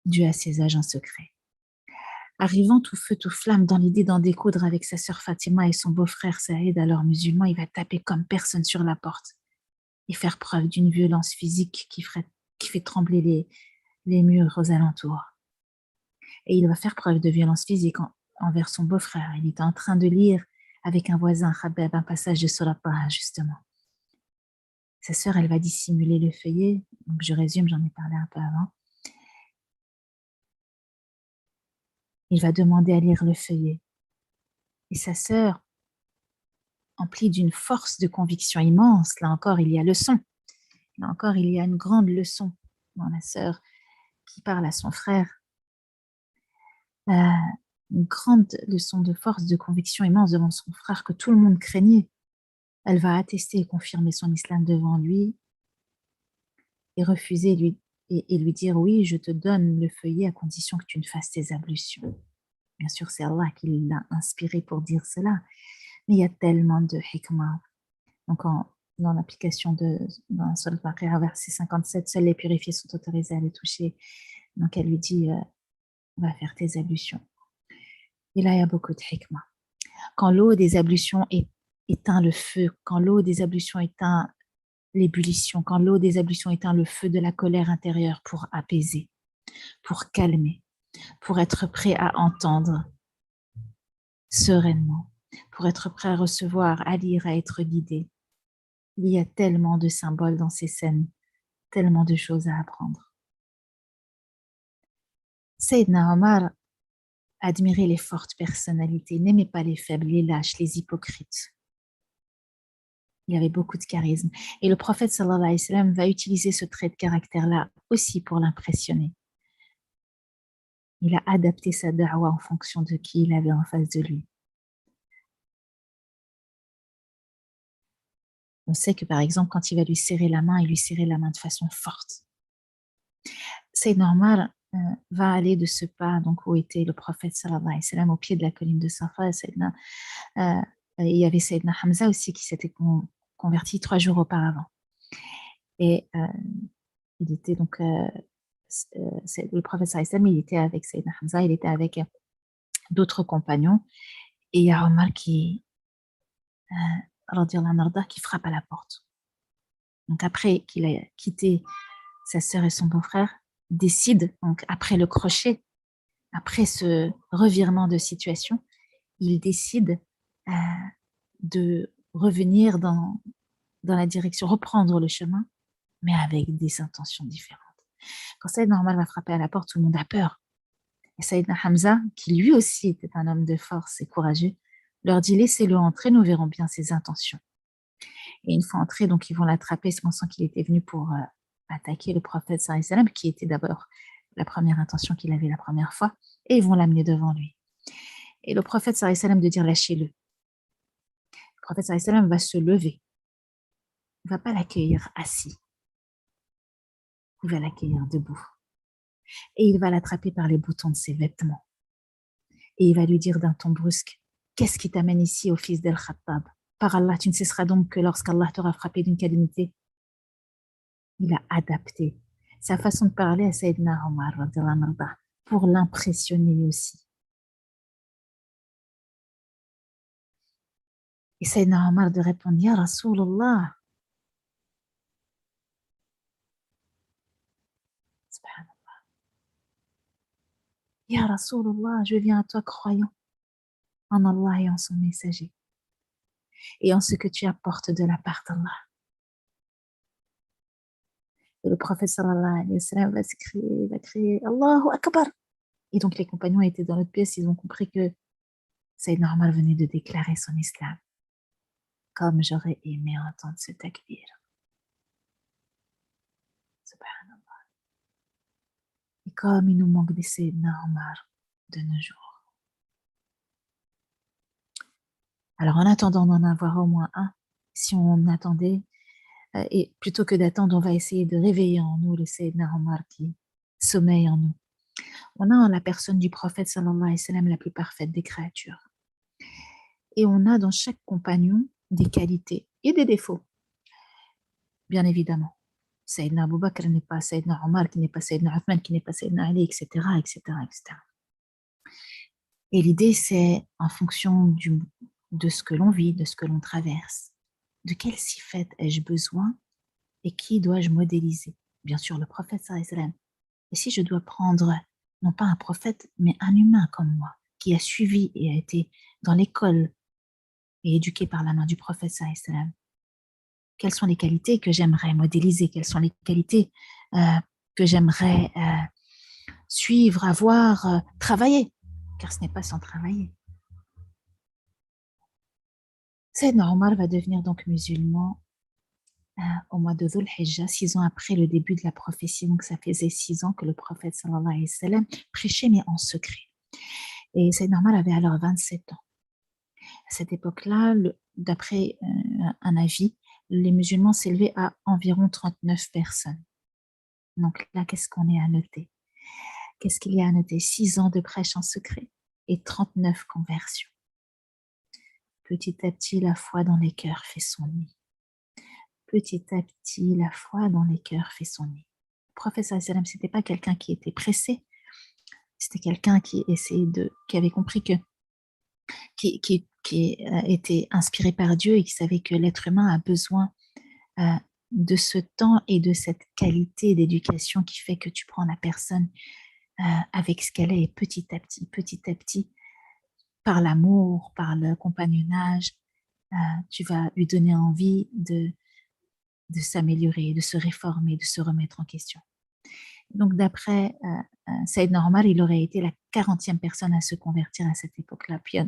Speaker 2: Dieu a ses agents secrets. Arrivant tout feu, tout flamme dans l'idée d'en découdre avec sa sœur Fatima et son beau-frère Saïd, alors musulman, il va taper comme personne sur la porte et faire preuve d'une violence physique qui fait trembler les murs aux alentours. Et il va faire preuve de violence physique envers son beau-frère. Il est en train de lire avec un voisin, Khabab, un passage de Surat Taha, justement. Sa sœur, elle va dissimuler le feuillet. Donc, je résume, j'en ai parlé un peu avant. Il va demander à lire le feuillet. Et sa sœur, emplie d'une force de conviction immense, là encore, il y a leçon. Là encore, il y a une grande leçon dans la sœur qui parle à son frère. Une grande leçon de force, de conviction immense devant son frère que tout le monde craignait. Elle va attester et confirmer son islam devant lui et refuser et lui dire oui, je te donne le feuillet à condition que tu ne fasses tes ablutions. Bien sûr, c'est Allah qui l'a inspiré pour dire cela, mais il y a tellement de hikmah. Donc, dans l'application dans la Sourate Al-Baqarah, verset 57, seuls les purifiés sont autorisés à les toucher. Donc, elle lui dit, va faire tes ablutions. Et là, il y a beaucoup de hikmah. Quand l'eau des ablutions éteint le feu, quand l'eau des ablutions éteint l'ébullition, quand l'eau des ablutions éteint le feu de la colère intérieure pour apaiser, pour calmer, pour être prêt à entendre sereinement, pour être prêt à recevoir, à lire, à être guidé. Il y a tellement de symboles dans ces scènes, tellement de choses à apprendre. Sayyidina Omar admirait les fortes personnalités, n'aimait pas les faibles, les lâches, les hypocrites. Il avait beaucoup de charisme. Et le prophète sallallahu alayhi wa sallam va utiliser ce trait de caractère-là aussi pour l'impressionner. Il a adapté sa da'wa en fonction de qui il avait en face de lui. On sait que par exemple, quand il va lui serrer la main, il lui serrait la main de façon forte. C'est normal, va aller de ce pas donc où était le prophète sallallahu alayhi wa sallam, au pied de la colline de Safa. Il y avait Sayyidina Hamza aussi qui s'était converti 3 jours auparavant. Et il était donc, le prophète sallallahu alayhi wa sallam, il était avec Sayyidina Hamza, il était avec d'autres compagnons. Et il y a Omar qui frappe à la porte. Donc après qu'il a quitté sa sœur et son beau-frère, décide, donc après le crochet, après ce revirement de situation, il décide de revenir dans la direction, reprendre le chemin, mais avec des intentions différentes. Quand Sayyidina Omar va frapper à la porte, tout le monde a peur. Et Sayyidina Hamza, qui lui aussi était un homme de force et courageux, leur dit « Laissez-le entrer, nous verrons bien ses intentions ». Et une fois entré, donc ils vont l'attraper, pensant qu'il était venu pour attaquer le prophète sallallahu alayhi wa sallam, qui était d'abord la première intention qu'il avait la première fois, et ils vont l'amener devant lui. Et le prophète sallallahu alayhi wa sallam de dire « Lâchez-le ». Le prophète sallallahu alayhi wa sallam va se lever. Il ne va pas l'accueillir assis. Il va l'accueillir debout. Et il va l'attraper par les boutons de ses vêtements. Et il va lui dire d'un ton brusque, « Qu'est-ce qui t'amène ici, ô fils d'Al-Khattab? Par Allah, tu ne cesseras donc que lorsqu'Allah t'aura frappé d'une calamité. » Il a adapté sa façon de parler à Sayyidina Omar pour l'impressionner aussi. Et Sayyidina Omar de répondre, « Ya Rasulallah » Subhanallah. « Ya Rasulallah, je viens à toi croyant en Allah et en son messager et en ce que tu apportes de la part d'Allah. » Et le prophète sallallahu alayhi wa sallam va crier Allahu Akbar. Et donc les compagnons étaient dans l'autre pièce, ils ont compris que Sayyidina Omar venait de déclarer son islam. Comme j'aurais aimé entendre ce takbir. Subhanallah. Et comme il nous manque des Sayyidina Omar de nos jours. Alors en attendant d'en avoir au moins un, si on attendait, et plutôt que d'attendre, on va essayer de réveiller en nous le Sayyidina Omar qui sommeille en nous. On a en la personne du prophète sallallahu alayhi wa sallam la plus parfaite des créatures. Et on a dans chaque compagnon des qualités et des défauts. Bien évidemment. Sayyidina Abu Bakr n'est pas Sayyidina Omar, qui n'est pas Sayyidina Uthman, qui n'est pas Sayyidina Ali, etc., etc., etc. Et l'idée, c'est en fonction de ce que l'on vit, de ce que l'on traverse, de quelle sifat ai-je besoin et qui dois-je modéliser? Bien sûr, le prophète sallallahu alayhi wa sallam. Et si je dois prendre, non pas un prophète, mais un humain comme moi, qui a suivi et a été dans l'école et éduqué par la main du prophète sallallahu alayhi wa sallam, quelles sont les qualités que j'aimerais modéliser? Quelles sont les qualités que j'aimerais suivre, avoir, travailler? Car ce n'est pas sans travailler. Sayyidina Omar va devenir donc musulman au mois de Dhul Hijjah, 6 ans après le début de la prophétie. Donc ça faisait 6 ans que le prophète sallallahu alayhi wa sallam prêchait, mais en secret. Et Sayyidina Omar avait alors 27 ans. À cette époque-là, d'après un avis, les musulmans s'élevaient à environ 39 personnes. Donc là, qu'est-ce qu'on est à noter? Qu'est-ce qu'il y a à noter? 6 ans de prêche en secret et 39 conversions. Petit à petit, la foi dans les cœurs fait son nid. Petit à petit, la foi dans les cœurs fait son nid. Le prophète sallallahu alayhi wa sallam, ce n'était pas quelqu'un qui était pressé, c'était quelqu'un qui avait compris qui était inspiré par Dieu et qui savait que l'être humain a besoin de ce temps et de cette qualité d'éducation qui fait que tu prends la personne avec ce qu'elle est et petit à petit, par l'amour, par le compagnonnage, tu vas lui donner envie de s'améliorer, de se réformer, de se remettre en question. Donc d'après Sayyidina Omar, il aurait été la 40e personne à se convertir à cette époque-là. Puis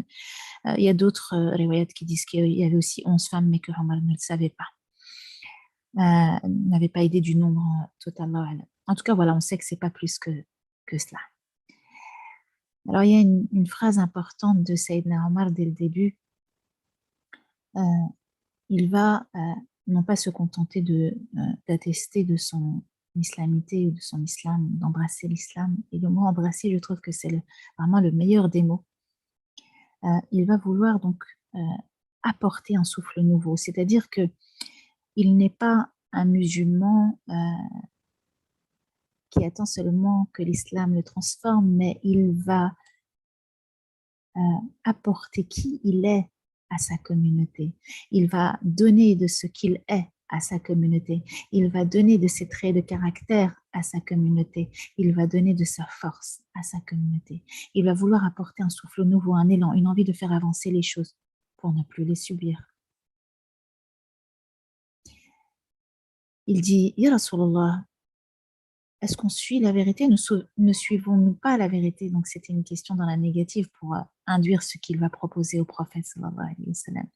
Speaker 2: il y a d'autres riwayat qui disent qu'il y avait aussi 11 femmes, mais que Omar ne le savait pas. N'avait pas idée du nombre total. En tout cas, voilà, on sait que c'est pas plus que cela. Alors, il y a une phrase importante de Sayyidina Omar dès le début. Il va non pas se contenter d'attester de son islamité ou de son islam, d'embrasser l'islam. Et le mot embrasser, je trouve que c'est vraiment le meilleur des mots. Il va vouloir donc apporter un souffle nouveau, c'est-à-dire que il n'est pas un musulman qui attend seulement que l'islam le transforme, mais il va apporter qui il est à sa communauté. Il va donner de ce qu'il est à sa communauté. Il va donner de ses traits de caractère à sa communauté. Il va donner de sa force à sa communauté. Il va vouloir apporter un souffle nouveau, un élan, une envie de faire avancer les choses pour ne plus les subir. Il dit, Ya Rasulallah, est-ce qu'on suit la vérité? Ne suivons-nous pas la vérité? Donc, c'était une question dans la négative pour induire ce qu'il va proposer au prophète sallallahu alayhi wa sallam.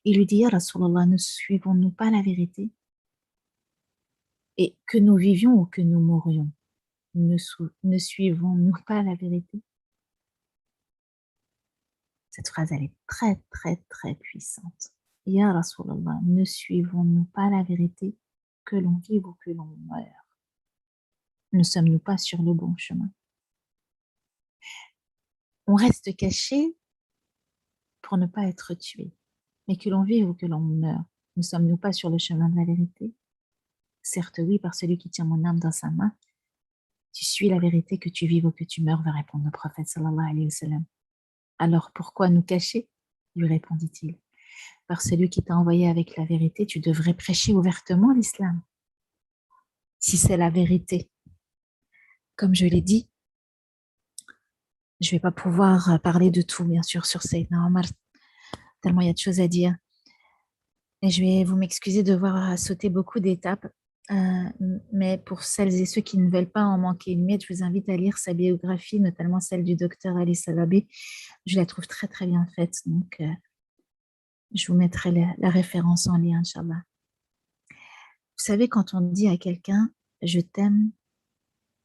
Speaker 2: Il lui dit, Ya Rasulallah, ne suivons-nous pas la vérité? Et que nous vivions ou que nous mourions, ne suivons-nous pas la vérité? Cette phrase, elle est très, très, très puissante. Ya Rasulallah, ne suivons-nous pas la vérité? Que l'on vive ou que l'on meure, ne sommes-nous pas sur le bon chemin? On reste caché pour ne pas être tué. Mais que l'on vive ou que l'on meure, ne sommes-nous pas sur le chemin de la vérité? Certes oui, par celui qui tient mon âme dans sa main. Tu suis la vérité, que tu vives ou que tu meurs, va répondre le prophète sallallahu alayhi wa sallam. Alors pourquoi nous cacher? Lui répondit-il. Par celui qui t'a envoyé avec la vérité, tu devrais prêcher ouvertement l'islam. Si c'est la vérité, comme je l'ai dit, je ne vais pas pouvoir parler de tout, bien sûr, sur Sayyidina Omar, tellement il y a de choses à dire. Et je vais vous m'excuser de devoir sauter beaucoup d'étapes, mais pour celles et ceux qui ne veulent pas en manquer une miette, je vous invite à lire sa biographie, notamment celle du docteur Ali Salabé. Je la trouve très très bien faite, donc je vous mettrai la référence en lien, Inch'Allah. Vous savez, quand on dit à quelqu'un « je t'aime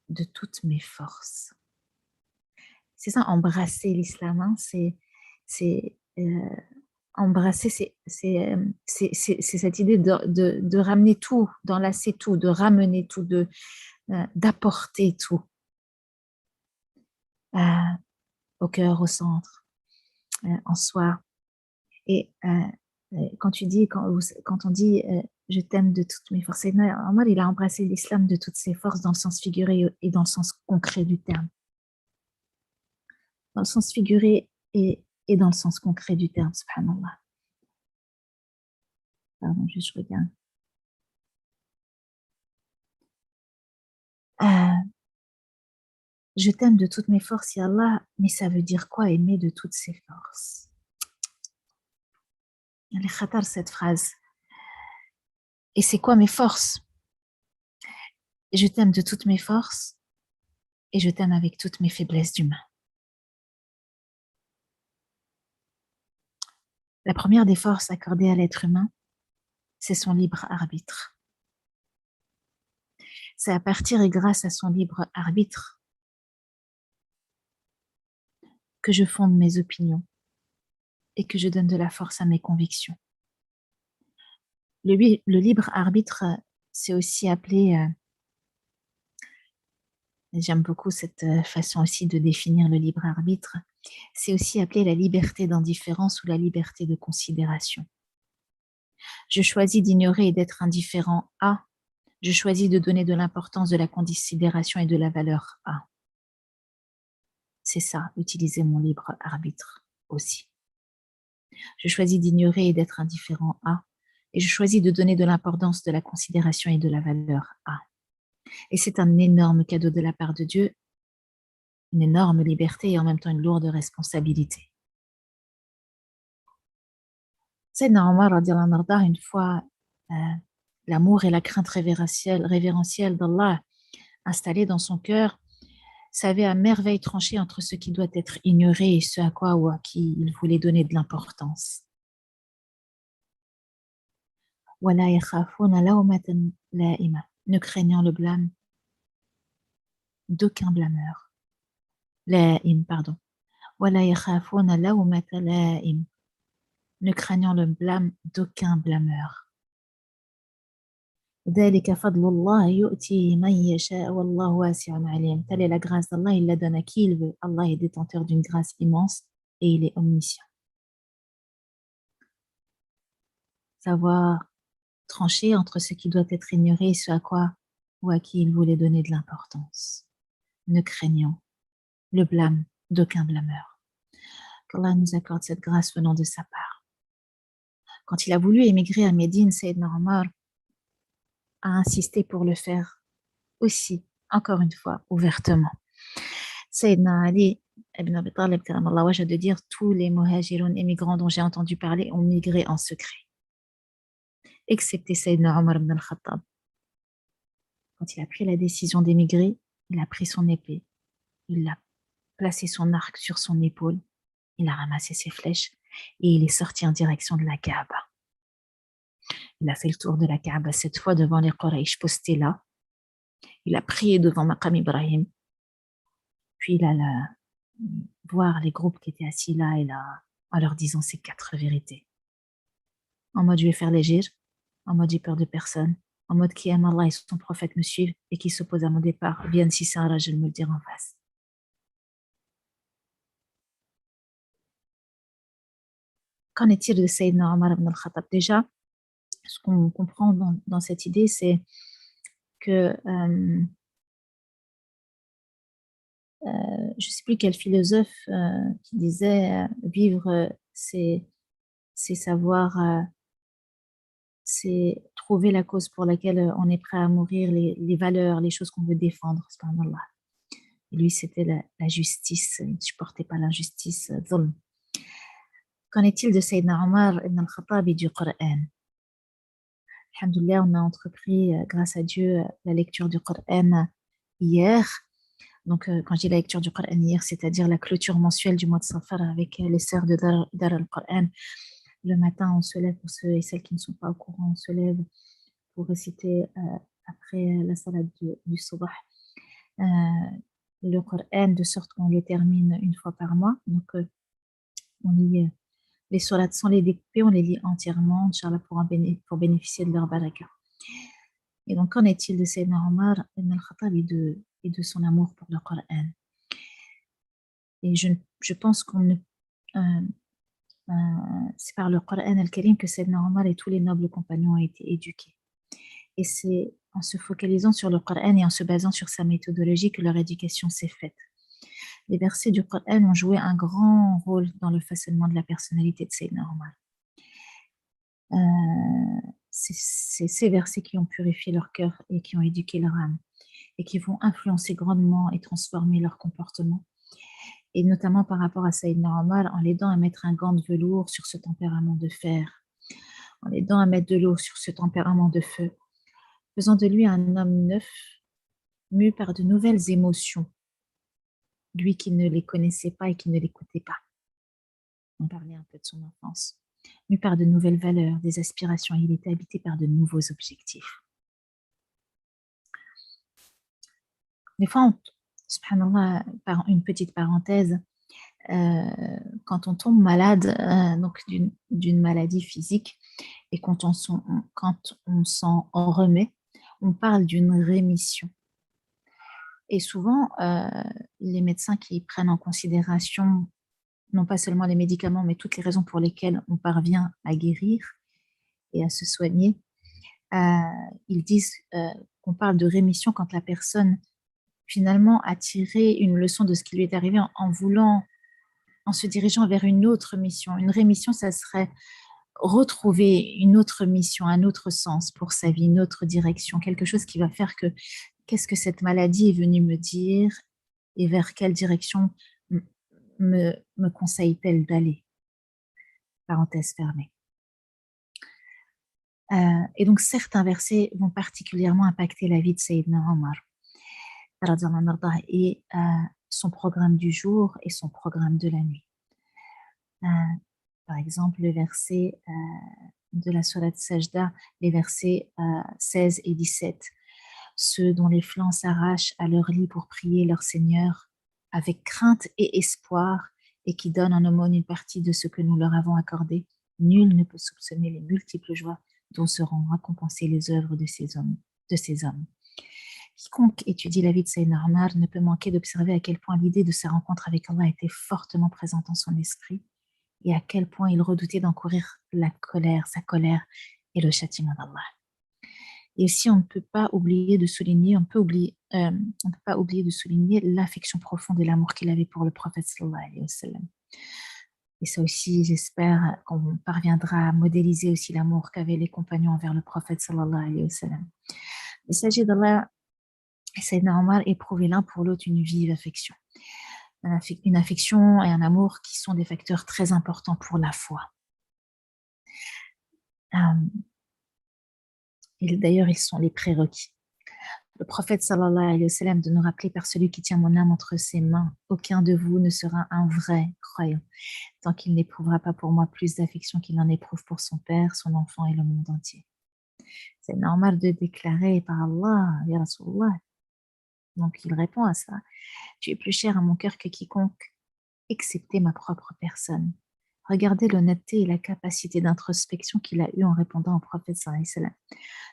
Speaker 2: de toutes mes forces », c'est ça, embrasser l'islam, hein, c'est embrasser, c'est cette idée de ramener tout, d'enlacer tout, de ramener tout, d'apporter tout au cœur, au centre, en soi. Et quand on dit je t'aime de toutes mes forces, Omar, il a embrassé l'islam de toutes ses forces dans le sens figuré et dans le sens concret du terme. Dans le sens figuré et dans le sens concret du terme, subhanallah. Pardon, juste je regarde. Je t'aime de toutes mes forces, ya Allah, mais ça veut dire quoi aimer de toutes ses forces? Elle est khatar cette phrase. Et c'est quoi mes forces? Je t'aime de toutes mes forces et je t'aime avec toutes mes faiblesses d'humain. La première des forces accordées à l'être humain, c'est son libre arbitre. C'est à partir et grâce à son libre arbitre que je fonde mes opinions et que je donne de la force à mes convictions. Le libre arbitre, c'est aussi appelé, j'aime beaucoup cette façon aussi de définir le libre arbitre, c'est aussi appelé la liberté d'indifférence ou la liberté de considération. Je choisis d'ignorer et d'être indifférent à, je choisis de donner de l'importance, de la considération et de la valeur à. C'est ça, utiliser mon libre arbitre aussi. Je choisis d'ignorer et d'être indifférent à, et je choisis de donner de l'importance, de la considération et de la valeur à. Et c'est un énorme cadeau de la part de Dieu, une énorme liberté et en même temps une lourde responsabilité. Sayyidina Omar, une fois, l'amour et la crainte révérentielle d'Allah installés dans son cœur, savait à merveille trancher entre ce qui doit être ignoré et ce à quoi ou à qui il voulait donner de l'importance. Ne craignant le blâme d'aucun blâmeur. Pardon. Ne craignant le blâme d'aucun blâmeur. Telle est la grâce d'Allah, il la donne à qui il veut. Allah est détenteur d'une grâce immense et il est omniscient. Savoir trancher entre ce qui doit être ignoré et ce à quoi ou à qui il voulait donner de l'importance, ne craignant le blâme d'aucun blâmeur. Qu'Allah nous accorde cette grâce venant de sa part. Quand il a voulu émigrer à Médine, Sayyidina Omar a insisté pour le faire aussi, encore une fois, ouvertement. Sayyidina Ali ibn Abi Talib, karamallahu wajha, de dire tous les muhajiroun émigrants dont j'ai entendu parler ont migré en secret, excepté Sayyidina Omar ibn al-Khattab. Quand il a pris la décision d'émigrer, il a pris son épée, il a placé son arc sur son épaule, il a ramassé ses flèches et il est sorti en direction de la Kaaba. Il a fait le tour de la Kaaba cette fois devant les Quraysh postés là. Il a prié devant Maqam Ibrahim. Puis il alla voir les groupes qui étaient assis là et là en leur disant ces 4 vérités. En mode je vais faire légère, en mode j'ai peur de personne, en mode qui aime Allah et son prophète me suivent et qui s'oppose à mon départ, viennent si c'est un rajel me le dire en face. Qu'en est-il de Sayyidina Omar ibn al-Khattab? Déjà, ce qu'on comprend dans cette idée, c'est que je ne sais plus quel philosophe qui disait vivre, c'est savoir, c'est trouver la cause pour laquelle on est prêt à mourir, les valeurs, les choses qu'on veut défendre, subhanallah. Et lui, c'était la justice, il ne supportait pas l'injustice, dhulm. Qu'en est-il de Sayyidina Omar ibn al-Khattab et du Coran? Alhamdoulilah, on a entrepris, grâce à Dieu, la lecture du Coran hier. Donc, quand je dis la lecture du Coran hier, c'est-à-dire la clôture mensuelle du mois de Safar avec les sœurs de Dar al-Quran. Le matin, on se lève, pour ceux et celles qui ne sont pas au courant, on se lève pour réciter après la salat du Subah le Coran, de sorte qu'on le termine une fois par mois. Donc, on lit les surats sans les découper, on les lit entièrement, Inch'Allah, pour bénéficier de leur baraka. Et donc, qu'en est-il de Sayyidina Omar ibn al-Khattab et de son amour pour le Coran? Et je pense qu'on ne... c'est par le Coran al-Karim que Sayyidina Omar et tous les nobles compagnons ont été éduqués. Et c'est en se focalisant sur le Coran et en se basant sur sa méthodologie que leur éducation s'est faite. Les versets du Coran ont joué un grand rôle dans le façonnement de la personnalité de Sayyidina Omar. C'est ces versets qui ont purifié leur cœur et qui ont éduqué leur âme et qui vont influencer grandement et transformer leur comportement. Et notamment par rapport à Sayyidina Omar, en l'aidant à mettre un gant de velours sur ce tempérament de fer, en l'aidant à mettre de l'eau sur ce tempérament de feu, faisant de lui un homme neuf, mu par de nouvelles émotions, lui qui ne les connaissait pas et qui ne l'écoutait pas. On parlait un peu de son enfance. Mu par de nouvelles valeurs, des aspirations, il était habité par de nouveaux objectifs. Des fois, subhanallah, par une petite parenthèse, quand on tombe malade donc d'une maladie physique et quand on s'en remet, on parle d'une rémission. Et souvent, les médecins qui prennent en considération non pas seulement les médicaments, mais toutes les raisons pour lesquelles on parvient à guérir et à se soigner, ils disent qu'on parle de rémission quand la personne finalement a tiré une leçon de ce qui lui est arrivé en se dirigeant vers une autre mission. Une rémission, ça serait retrouver une autre mission, un autre sens pour sa vie, une autre direction, quelque chose qui va faire que qu'est-ce que cette maladie est venue me dire et vers quelle direction me conseille-t-elle d'aller? Parenthèse fermée. Et donc certains versets vont particulièrement impacter la vie de Sayyidina Omar et son programme du jour et son programme de la nuit. Par exemple, le verset de la sourate Sajda, les versets 16 et 17. Ceux dont les flancs s'arrachent à leur lit pour prier leur Seigneur avec crainte et espoir et qui donnent en aumône une partie de ce que nous leur avons accordé, nul ne peut soupçonner les multiples joies dont seront récompensées les œuvres de ces hommes. Quiconque étudie la vie de Sayyidina Omar ne peut manquer d'observer à quel point l'idée de sa rencontre avec Allah était fortement présente dans son esprit et à quel point il redoutait d'encourir sa colère et le châtiment d'Allah. Et aussi, on ne peut pas oublier de souligner, l'affection profonde et l'amour qu'il avait pour le prophète sallallahu alayhi wa sallam. Et ça aussi, j'espère qu'on parviendra à modéliser aussi l'amour qu'avaient les compagnons envers le prophète sallallahu alayhi wa sallam. Il s'agit d'Allah et Sayyidina Omar éprouver l'un pour l'autre une vive affection. Une affection et un amour qui sont des facteurs très importants pour la foi. Et d'ailleurs, ils sont les prérequis. Le prophète sallallahu alayhi wa sallam de nous rappeler par celui qui tient mon âme entre ses mains, aucun de vous ne sera un vrai croyant tant qu'il n'éprouvera pas pour moi plus d'affection qu'il en éprouve pour son père, son enfant et le monde entier. C'est normal de déclarer par Allah, ya Rasulullah. Donc il répond à ça. Tu es plus cher à mon cœur que quiconque, excepté ma propre personne. Regardez l'honnêteté et la capacité d'introspection qu'il a eue en répondant au prophète sallallahu alayhi wa sallam.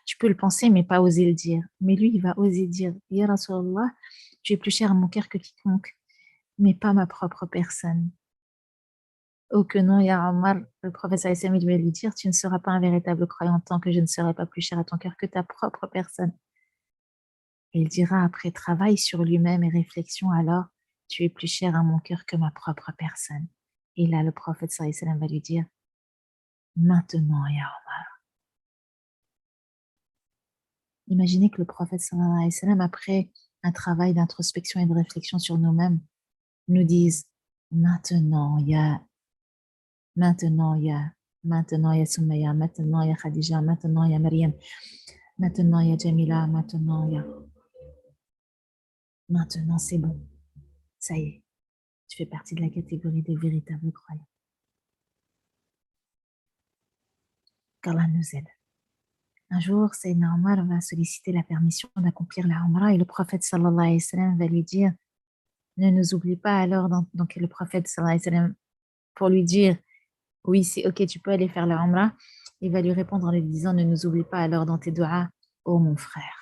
Speaker 2: Tu peux le penser, mais pas oser le dire. Mais lui, il va oser dire, ya Rasulullah, tu es plus cher à mon cœur que quiconque, mais pas ma propre personne. Oh que non, ya Omar, le prophète sallallahu alayhi wa sallam, il devait lui dire, tu ne seras pas un véritable croyant tant que je ne serai pas plus cher à ton cœur que ta propre personne. Et il dira après travail sur lui-même et réflexion, alors tu es plus cher à mon cœur que ma propre personne. Et là, le prophète sallallahu alayhi wa sallam va lui dire, maintenant, ya Omar. Imaginez que le prophète sallallahu alayhi wa sallam, après un travail d'introspection et de réflexion sur nous-mêmes, nous dise, maintenant, ya Soumaya, maintenant, ya Khadija, maintenant, ya Maryam, maintenant, ya Jamila, maintenant, c'est bon. Ça y est, tu fais partie de la catégorie des véritables croyants. Qu'Allah nous aide. Un jour, Sayyidina Omar va solliciter la permission d'accomplir la Umrah et le prophète sallallahu alayhi wa sallam va lui dire, ne nous oublie pas alors, donc le prophète sallallahu alayhi wa sallam, pour lui dire, oui, c'est ok, tu peux aller faire la Umrah, il va lui répondre en lui disant, ne nous oublie pas alors dans tes doigts, ô mon frère.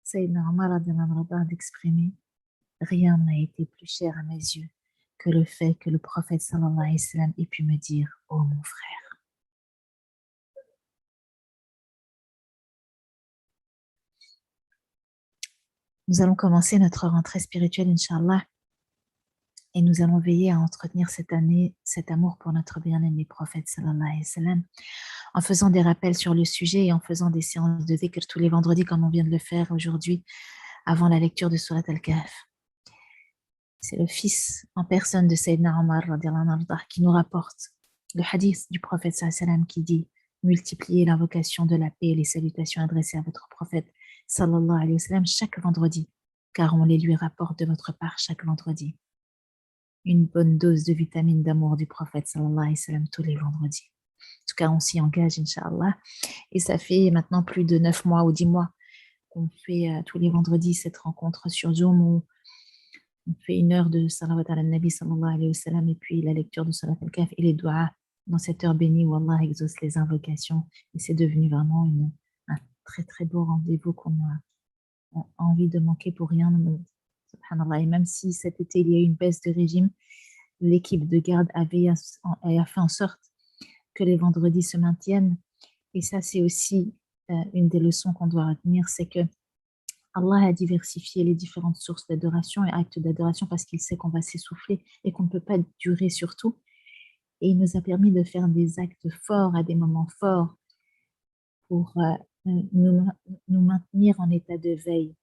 Speaker 2: Sayyidina Omar a d'exprimer, rien n'a été plus cher à mes yeux que le fait que le prophète sallallahu alayhi wa sallam ait pu me dire, ô mon frère. Nous allons commencer notre rentrée spirituelle, Inch'Allah, et nous allons veiller à entretenir cette année cet amour pour notre bien-aimé prophète sallallahu alayhi wa sallam, en faisant des rappels sur le sujet et en faisant des séances de dhikr tous les vendredis comme on vient de le faire aujourd'hui avant la lecture de Surat Al-Kahf. C'est le fils en personne de Sayyidina Omar qui nous rapporte le hadith du prophète sallallahu alayhi wa sallam qui dit « Multipliez l'invocation de la paix et les salutations adressées à votre prophète sallallahu alayhi wa sallam chaque vendredi, car on les lui rapporte de votre part chaque vendredi. » Une bonne dose de vitamine d'amour du prophète sallallahu alayhi wa sallam tous les vendredis. En tout cas, on s'y engage, Inch'Allah. Et ça fait maintenant plus de 9 mois ou 10 mois qu'on fait tous les vendredis cette rencontre sur Zoom où on fait 1 heure de salawat ala nabi sallallahu alayhi wa sallam et puis la lecture de Surat Al-Kahf et les doigts dans cette heure bénie où Allah exauce les invocations. Et c'est devenu vraiment un très très beau rendez-vous qu'on a envie de manquer pour rien. Subhanallah. Et même si cet été il y a eu une baisse de régime, l'équipe de garde a fait en sorte que les vendredis se maintiennent. Et ça, c'est aussi une des leçons qu'on doit retenir, c'est que Allah a diversifié les différentes sources d'adoration et actes d'adoration parce qu'il sait qu'on va s'essouffler et qu'on ne peut pas durer surtout. Et il nous a permis de faire des actes forts à des moments forts pour nous maintenir en état de veille.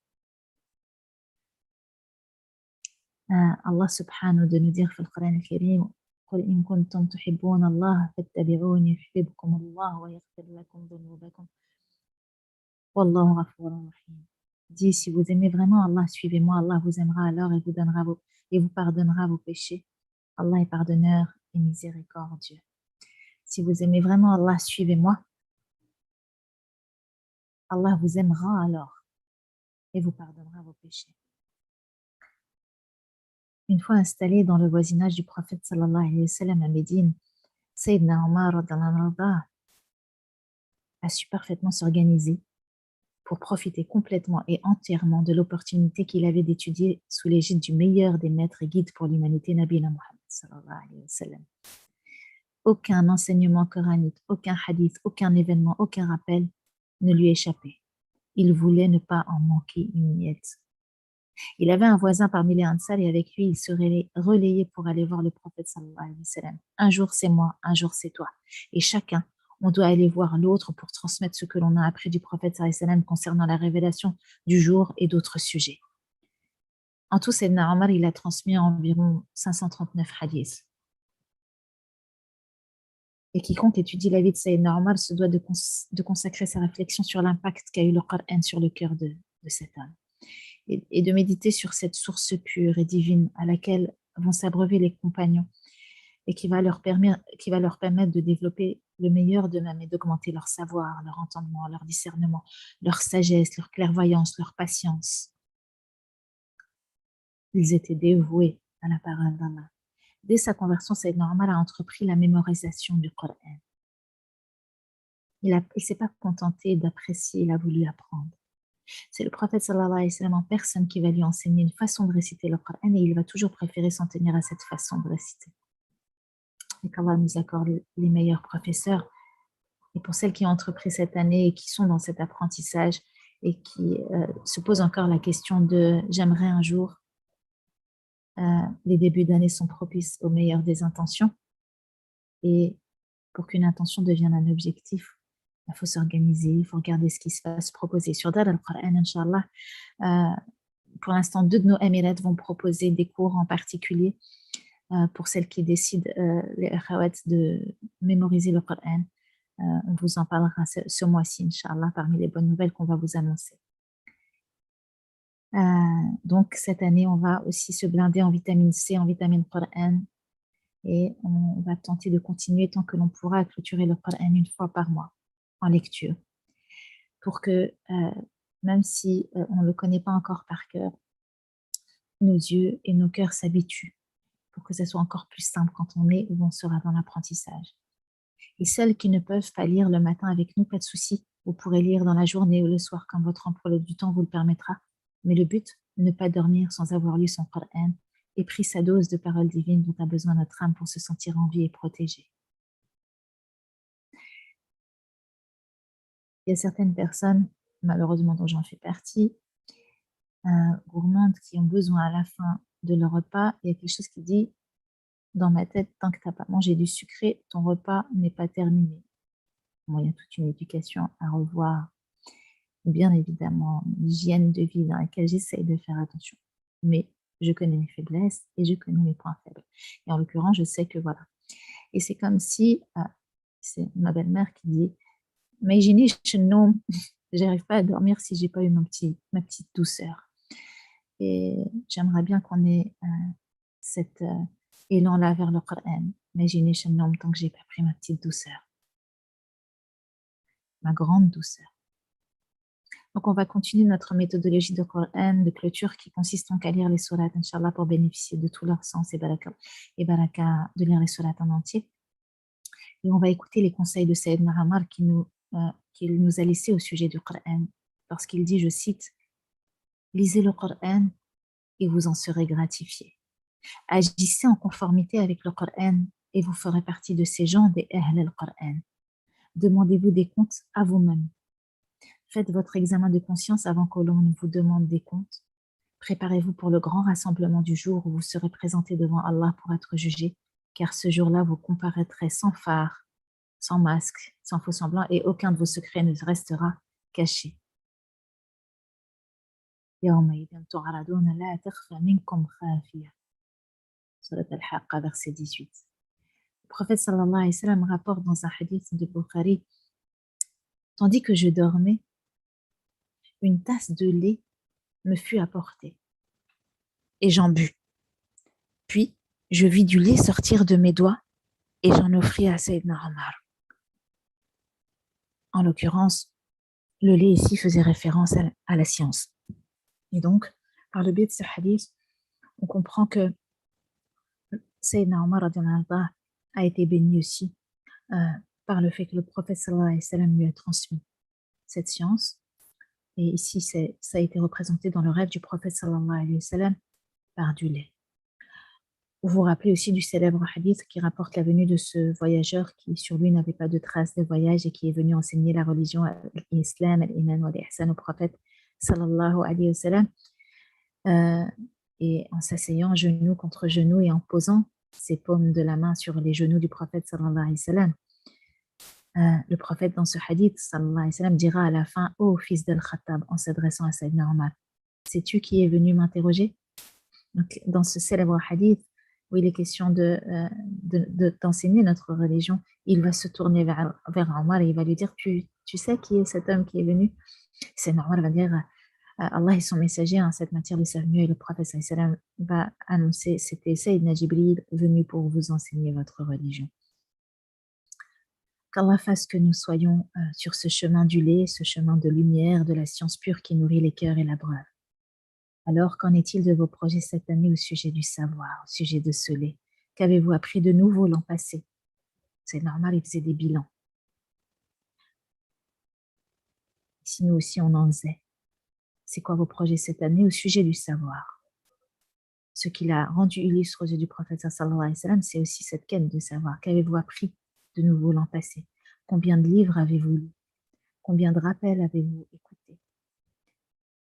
Speaker 2: Allah subhanahu de nous dire dans le Coran al-Karim قل إن كنتم تحبون الله فاتبعوني يحببكم الله ويغفر لكم ذنوبكم والله غفور رحيم. Dis si vous aimez vraiment Allah, suivez-moi, Allah vous aimera alors et vous pardonnera vos péchés. Allah est pardonneur et miséricordieux. Si vous aimez vraiment Allah, suivez-moi. Allah vous aimera alors et vous pardonnera vos péchés. Une fois installé dans le voisinage du prophète sallallahu alayhi wa sallam à Médine, Sayyidina Omar a su parfaitement s'organiser pour profiter complètement et entièrement de l'opportunité qu'il avait d'étudier sous l'égide du meilleur des maîtres et guides pour l'humanité, Nabina Muhammad sallallahu alayhi wa sallam. Aucun enseignement coranique, aucun hadith, aucun événement, aucun rappel ne lui échappait. Il voulait ne pas en manquer une miette. Il avait un voisin parmi les Ansar et avec lui, il se relayait pour aller voir le prophète sallallahu alayhi wa sallam. Un jour c'est moi, un jour c'est toi. Et chacun, on doit aller voir l'autre pour transmettre ce que l'on a appris du prophète sallallahu alayhi wa sallam concernant la révélation du jour et d'autres sujets. En tout, Sayyidina Omar, il a transmis environ 539 hadiths. Et quiconque étudie la vie de Sayyidina Omar se doit de consacrer sa réflexion sur l'impact qu'a eu le Coran sur le cœur de cet homme. Et de méditer sur cette source pure et divine à laquelle vont s'abreuver les compagnons et qui va leur permettre de développer le meilleur d'eux-mêmes et d'augmenter leur savoir, leur entendement, leur discernement, leur sagesse, leur clairvoyance, leur patience. Ils étaient dévoués à la parole d'Allah. Dès sa conversion, Sayyidina Omar a entrepris la mémorisation du Coran. Il ne s'est pas contenté d'apprécier, il a voulu apprendre. C'est le prophète sallallahu alayhi wa sallam en personne qui va lui enseigner une façon de réciter le Coran et il va toujours préférer s'en tenir à cette façon de réciter. Et qu'Allah nous accorde les meilleurs professeurs. Et pour celles qui ont entrepris cette année et qui sont dans cet apprentissage et qui se posent encore la question de « j'aimerais un jour », les débuts d'année sont propices aux meilleures des intentions. Et pour qu'une intention devienne un objectif, il faut s'organiser, il faut regarder ce qui se passe, proposer. Sur Dar al-Qur'an, Inch'Allah, pour l'instant, 2 de nos émirats vont proposer des cours en particulier pour celles qui décident, les akhawat, de mémoriser le Qur'an. On vous en parlera ce mois-ci, Inch'Allah, parmi les bonnes nouvelles qu'on va vous annoncer. Donc, cette année, on va aussi se blinder en vitamine C, en vitamine Qur'an, et on va tenter de continuer tant que l'on pourra clôturer le Qur'an une fois par mois en lecture, pour que, même si on ne le connaît pas encore par cœur, nos yeux et nos cœurs s'habituent, pour que ce soit encore plus simple quand on est ou on sera dans l'apprentissage. Et celles qui ne peuvent pas lire le matin avec nous, pas de souci, vous pourrez lire dans la journée ou le soir quand votre emploi du temps vous le permettra. Mais le but, ne pas dormir sans avoir lu son Coran et pris sa dose de paroles divines dont a besoin notre âme pour se sentir en vie et protégée. Il y a certaines personnes, malheureusement dont j'en fais partie, gourmandes, qui ont besoin à la fin de leur repas, il y a quelque chose qui dit dans ma tête, tant que tu n'as pas mangé du sucré, ton repas n'est pas terminé. Bon, il y a toute une éducation à revoir, bien évidemment, une hygiène de vie dans laquelle j'essaye de faire attention. Mais je connais mes faiblesses et je connais mes points faibles. Et en l'occurrence, je sais que voilà. Et c'est comme si, c'est ma belle-mère qui dit, imaginez, j'arrive pas à dormir si j'ai pas eu ma petite douceur. Et j'aimerais bien qu'on ait cet élan-là vers le Coran. Imaginez, tant que j'ai pas pris ma petite douceur, ma grande douceur. Donc, on va continuer notre méthodologie de Coran, de clôture, qui consiste en qu'à lire les sourates, Inch'Allah, pour bénéficier de tout leur sens et baraka de lire les sourates en entier. Et on va écouter les conseils de Sayyidina Omar qu'il nous a laissés au sujet du Coran, lorsqu'il dit, je cite, « Lisez le Coran et vous en serez gratifiés. Agissez en conformité avec le Coran et vous ferez partie de ces gens des Ahl al-Coran. Demandez-vous des comptes à vous-même. Faites votre examen de conscience avant que l'on vous demande des comptes. Préparez-vous pour le grand rassemblement du jour où vous serez présenté devant Allah pour être jugé, car ce jour-là vous comparaîtrez sans phare, sans masque, sans faux semblant, et aucun de vos secrets ne restera caché. » Surat Al-Haqqa, verset 18. Le prophète sallallahu alayhi wa sallam rapporte dans un hadith de Bukhari, « Tandis que je dormais, une tasse de lait me fut apportée, et j'en bus. Puis, je vis du lait sortir de mes doigts, et j'en offris à Sayyidina Omar. » En l'occurrence, le lait ici faisait référence à la science. Et donc, par le biais de ce hadith, on comprend que Sayyidina Omar a été béni aussi par le fait que le prophète sallallahu alayhi wa sallam lui a transmis cette science. Et ici, ça a été représenté dans le rêve du prophète sallallahu alayhi wa sallam par du lait. Vous vous rappelez aussi du célèbre hadith qui rapporte la venue de ce voyageur qui sur lui n'avait pas de traces de voyage et qui est venu enseigner la religion, l'islam, l'iman wa l'ihsan au prophète sallallahu alayhi wa sallam. et en s'asseyant genou contre genou et en posant ses paumes de la main sur les genoux du prophète sallallahu alayhi wa sallam. Le prophète dans ce hadith sallallahu alayhi wa sallam dira à la fin: ô fils d'Al-Khattab, en s'adressant à Sayyidina Omar, sais-tu qui est venu m'interroger? Donc, dans ce célèbre hadith où il est question d'enseigner notre religion, il va se tourner vers Omar et il va lui dire: tu sais qui est cet homme qui est venu? Sayyidina Omar va dire: Allah et son messager en cette matière le savent mieux, et le prophète sallallahu alayhi wa sallam va annoncer: c'était Sayyidina Jibril venu pour vous enseigner votre religion. Qu'Allah fasse que nous soyons sur ce chemin du lait, ce chemin de lumière, de la science pure qui nourrit les cœurs et la brave. Alors, qu'en est-il de vos projets cette année au sujet du savoir, au sujet de ce lait? Qu'avez-vous appris de nouveau l'an passé? C'est normal, il faisait des bilans. Si nous aussi on en faisait, c'est quoi vos projets cette année au sujet du savoir? Ce qui l'a rendu illustre aux yeux du prophète sallallahu alayhi wa sallam, c'est aussi cette quête de savoir. Qu'avez-vous appris de nouveau l'an passé? Combien de livres avez-vous lu? Combien de rappels avez-vous écoutés?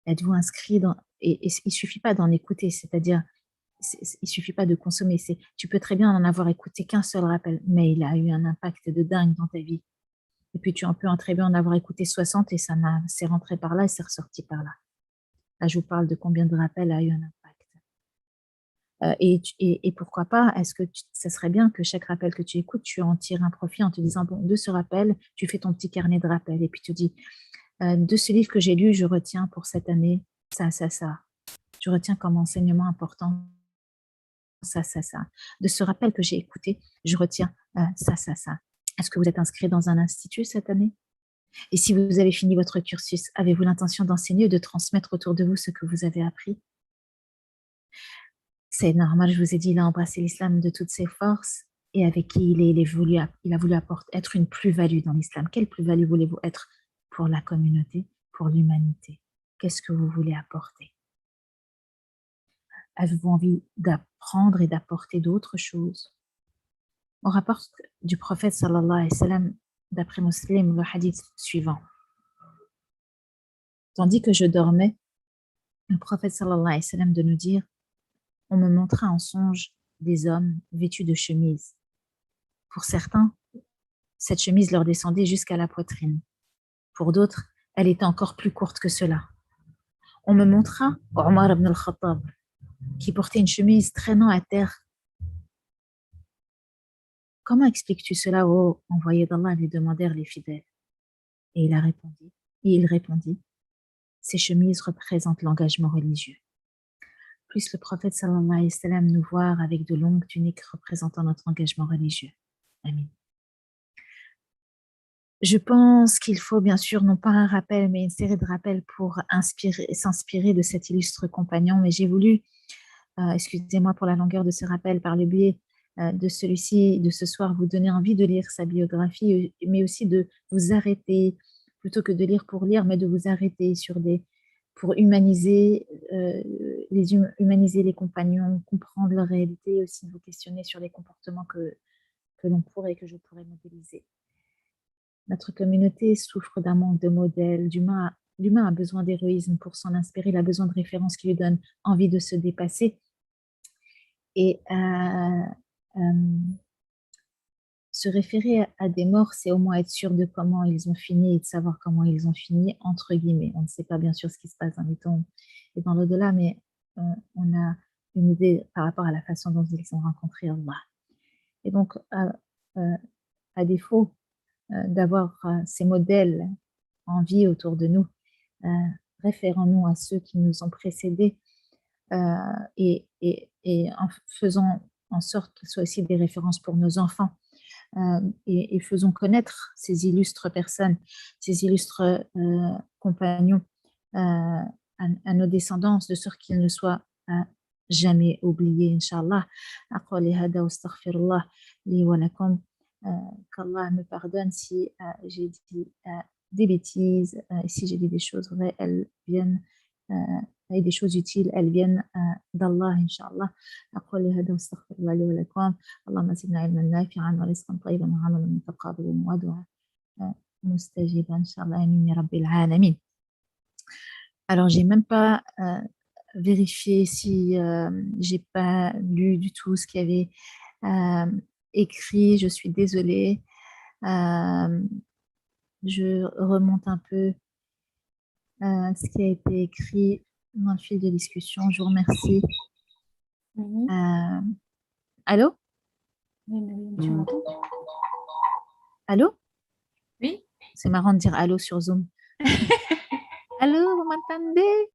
Speaker 2: Êtes-vous inscrit dans... Et il ne suffit pas d'en écouter, c'est-à-dire, il ne suffit pas de consommer. Tu peux très bien en avoir écouté qu'un seul rappel, mais il a eu un impact de dingue dans ta vie. Et puis tu peux très bien en avoir écouté 60 et c'est rentré par là et c'est ressorti par là. Là, je vous parle de combien de rappels a eu un impact. Et pourquoi pas, est-ce que ça serait bien que chaque rappel que tu écoutes, tu en tires un profit en te disant: bon, de ce rappel, tu fais ton petit carnet de rappels et puis tu dis: de ce livre que j'ai lu, je retiens pour cette année ça. Je retiens comme enseignement important ça. De ce rappel que j'ai écouté, je retiens ça. Est-ce que vous êtes inscrit dans un institut cette année? Et si vous avez fini votre cursus, avez-vous l'intention d'enseigner ou de transmettre autour de vous ce que vous avez appris? C'est normal, je vous ai dit, il a embrassé l'islam de toutes ses forces et avec qui il a voulu être une plus-value dans l'islam. Quelle plus-value voulez-vous être pour la communauté, pour l'humanité? Qu'est-ce que vous voulez apporter? Avez-vous envie d'apprendre et d'apporter d'autres choses? On rapporte du prophète sallallahu alayhi wa sallam, d'après Muslim, le hadith suivant. Tandis que je dormais, le prophète sallallahu alayhi wa sallam de nous dire: on me montra en songe des hommes vêtus de chemises. Pour certains, cette chemise leur descendait jusqu'à la poitrine. Pour d'autres, elle était encore plus courte que cela. On me montra Omar ibn al-Khattab, qui portait une chemise traînant à terre. Comment expliques-tu cela, ô envoyé d'Allah, lui demandèrent les fidèles. Et il répondit: ces chemises représentent l'engagement religieux. Puisse le prophète sallallahu alayhi wa sallam nous voir avec de longues tuniques représentant notre engagement religieux. Amin. Je pense qu'il faut bien sûr, non pas un rappel, mais une série de rappels pour s'inspirer de cet illustre compagnon. Mais j'ai voulu, excusez-moi pour la longueur de ce rappel, par le biais de celui-ci, de ce soir, vous donner envie de lire sa biographie, mais aussi de vous arrêter, plutôt que de lire pour lire, mais de vous arrêter pour humaniser, humaniser les compagnons, comprendre leur réalité, et aussi vous questionner sur les comportements que je pourrais modéliser. Notre communauté souffre d'un manque de modèles. L'humain a besoin d'héroïsme pour s'en inspirer. Il a besoin de références qui lui donnent envie de se dépasser. Et se référer à des morts, c'est au moins être sûr de comment ils ont fini et de savoir comment ils ont fini, entre guillemets. On ne sait pas bien sûr ce qui se passe dans les tombes et dans l'au-delà, mais on a une idée par rapport à la façon dont ils ont rencontré Allah. Et donc, à défaut d'avoir ces modèles en vie autour de nous, référons-nous à ceux qui nous ont précédés et en faisant en sorte qu'ils soient aussi des références pour nos enfants et faisons connaître ces illustres personnes, ces illustres compagnons à nos descendants, de sorte qu'ils ne soient jamais oubliés, Inch'Allah. أقول هذا واستغفر الله لي ولكم. Qu'Allah me pardonne si j'ai dit des bêtises, si j'ai dit des choses vraies, elles viennent, et des choses utiles, elles viennent d'Allah, Inch'Allah. أقول هذا واستغفر الله لي ولكم. اللهم زدنا علما نافعا ورزقا طيبا وعملا متقبلا ودعاء مستجيبا إن شاء الله آمين يا رب العالمين. Alors, j'ai même pas vérifier si j'ai pas lu du tout ce qu'il y avait écrit. Je suis désolée. Je remonte un peu ce qui a été écrit dans le fil de discussion. Je vous remercie. Allô?
Speaker 4: Oui, Myriam, tu m'entends?
Speaker 2: Allô?
Speaker 4: Oui?
Speaker 2: C'est marrant de dire allô sur Zoom. Allô, vous m'entendez?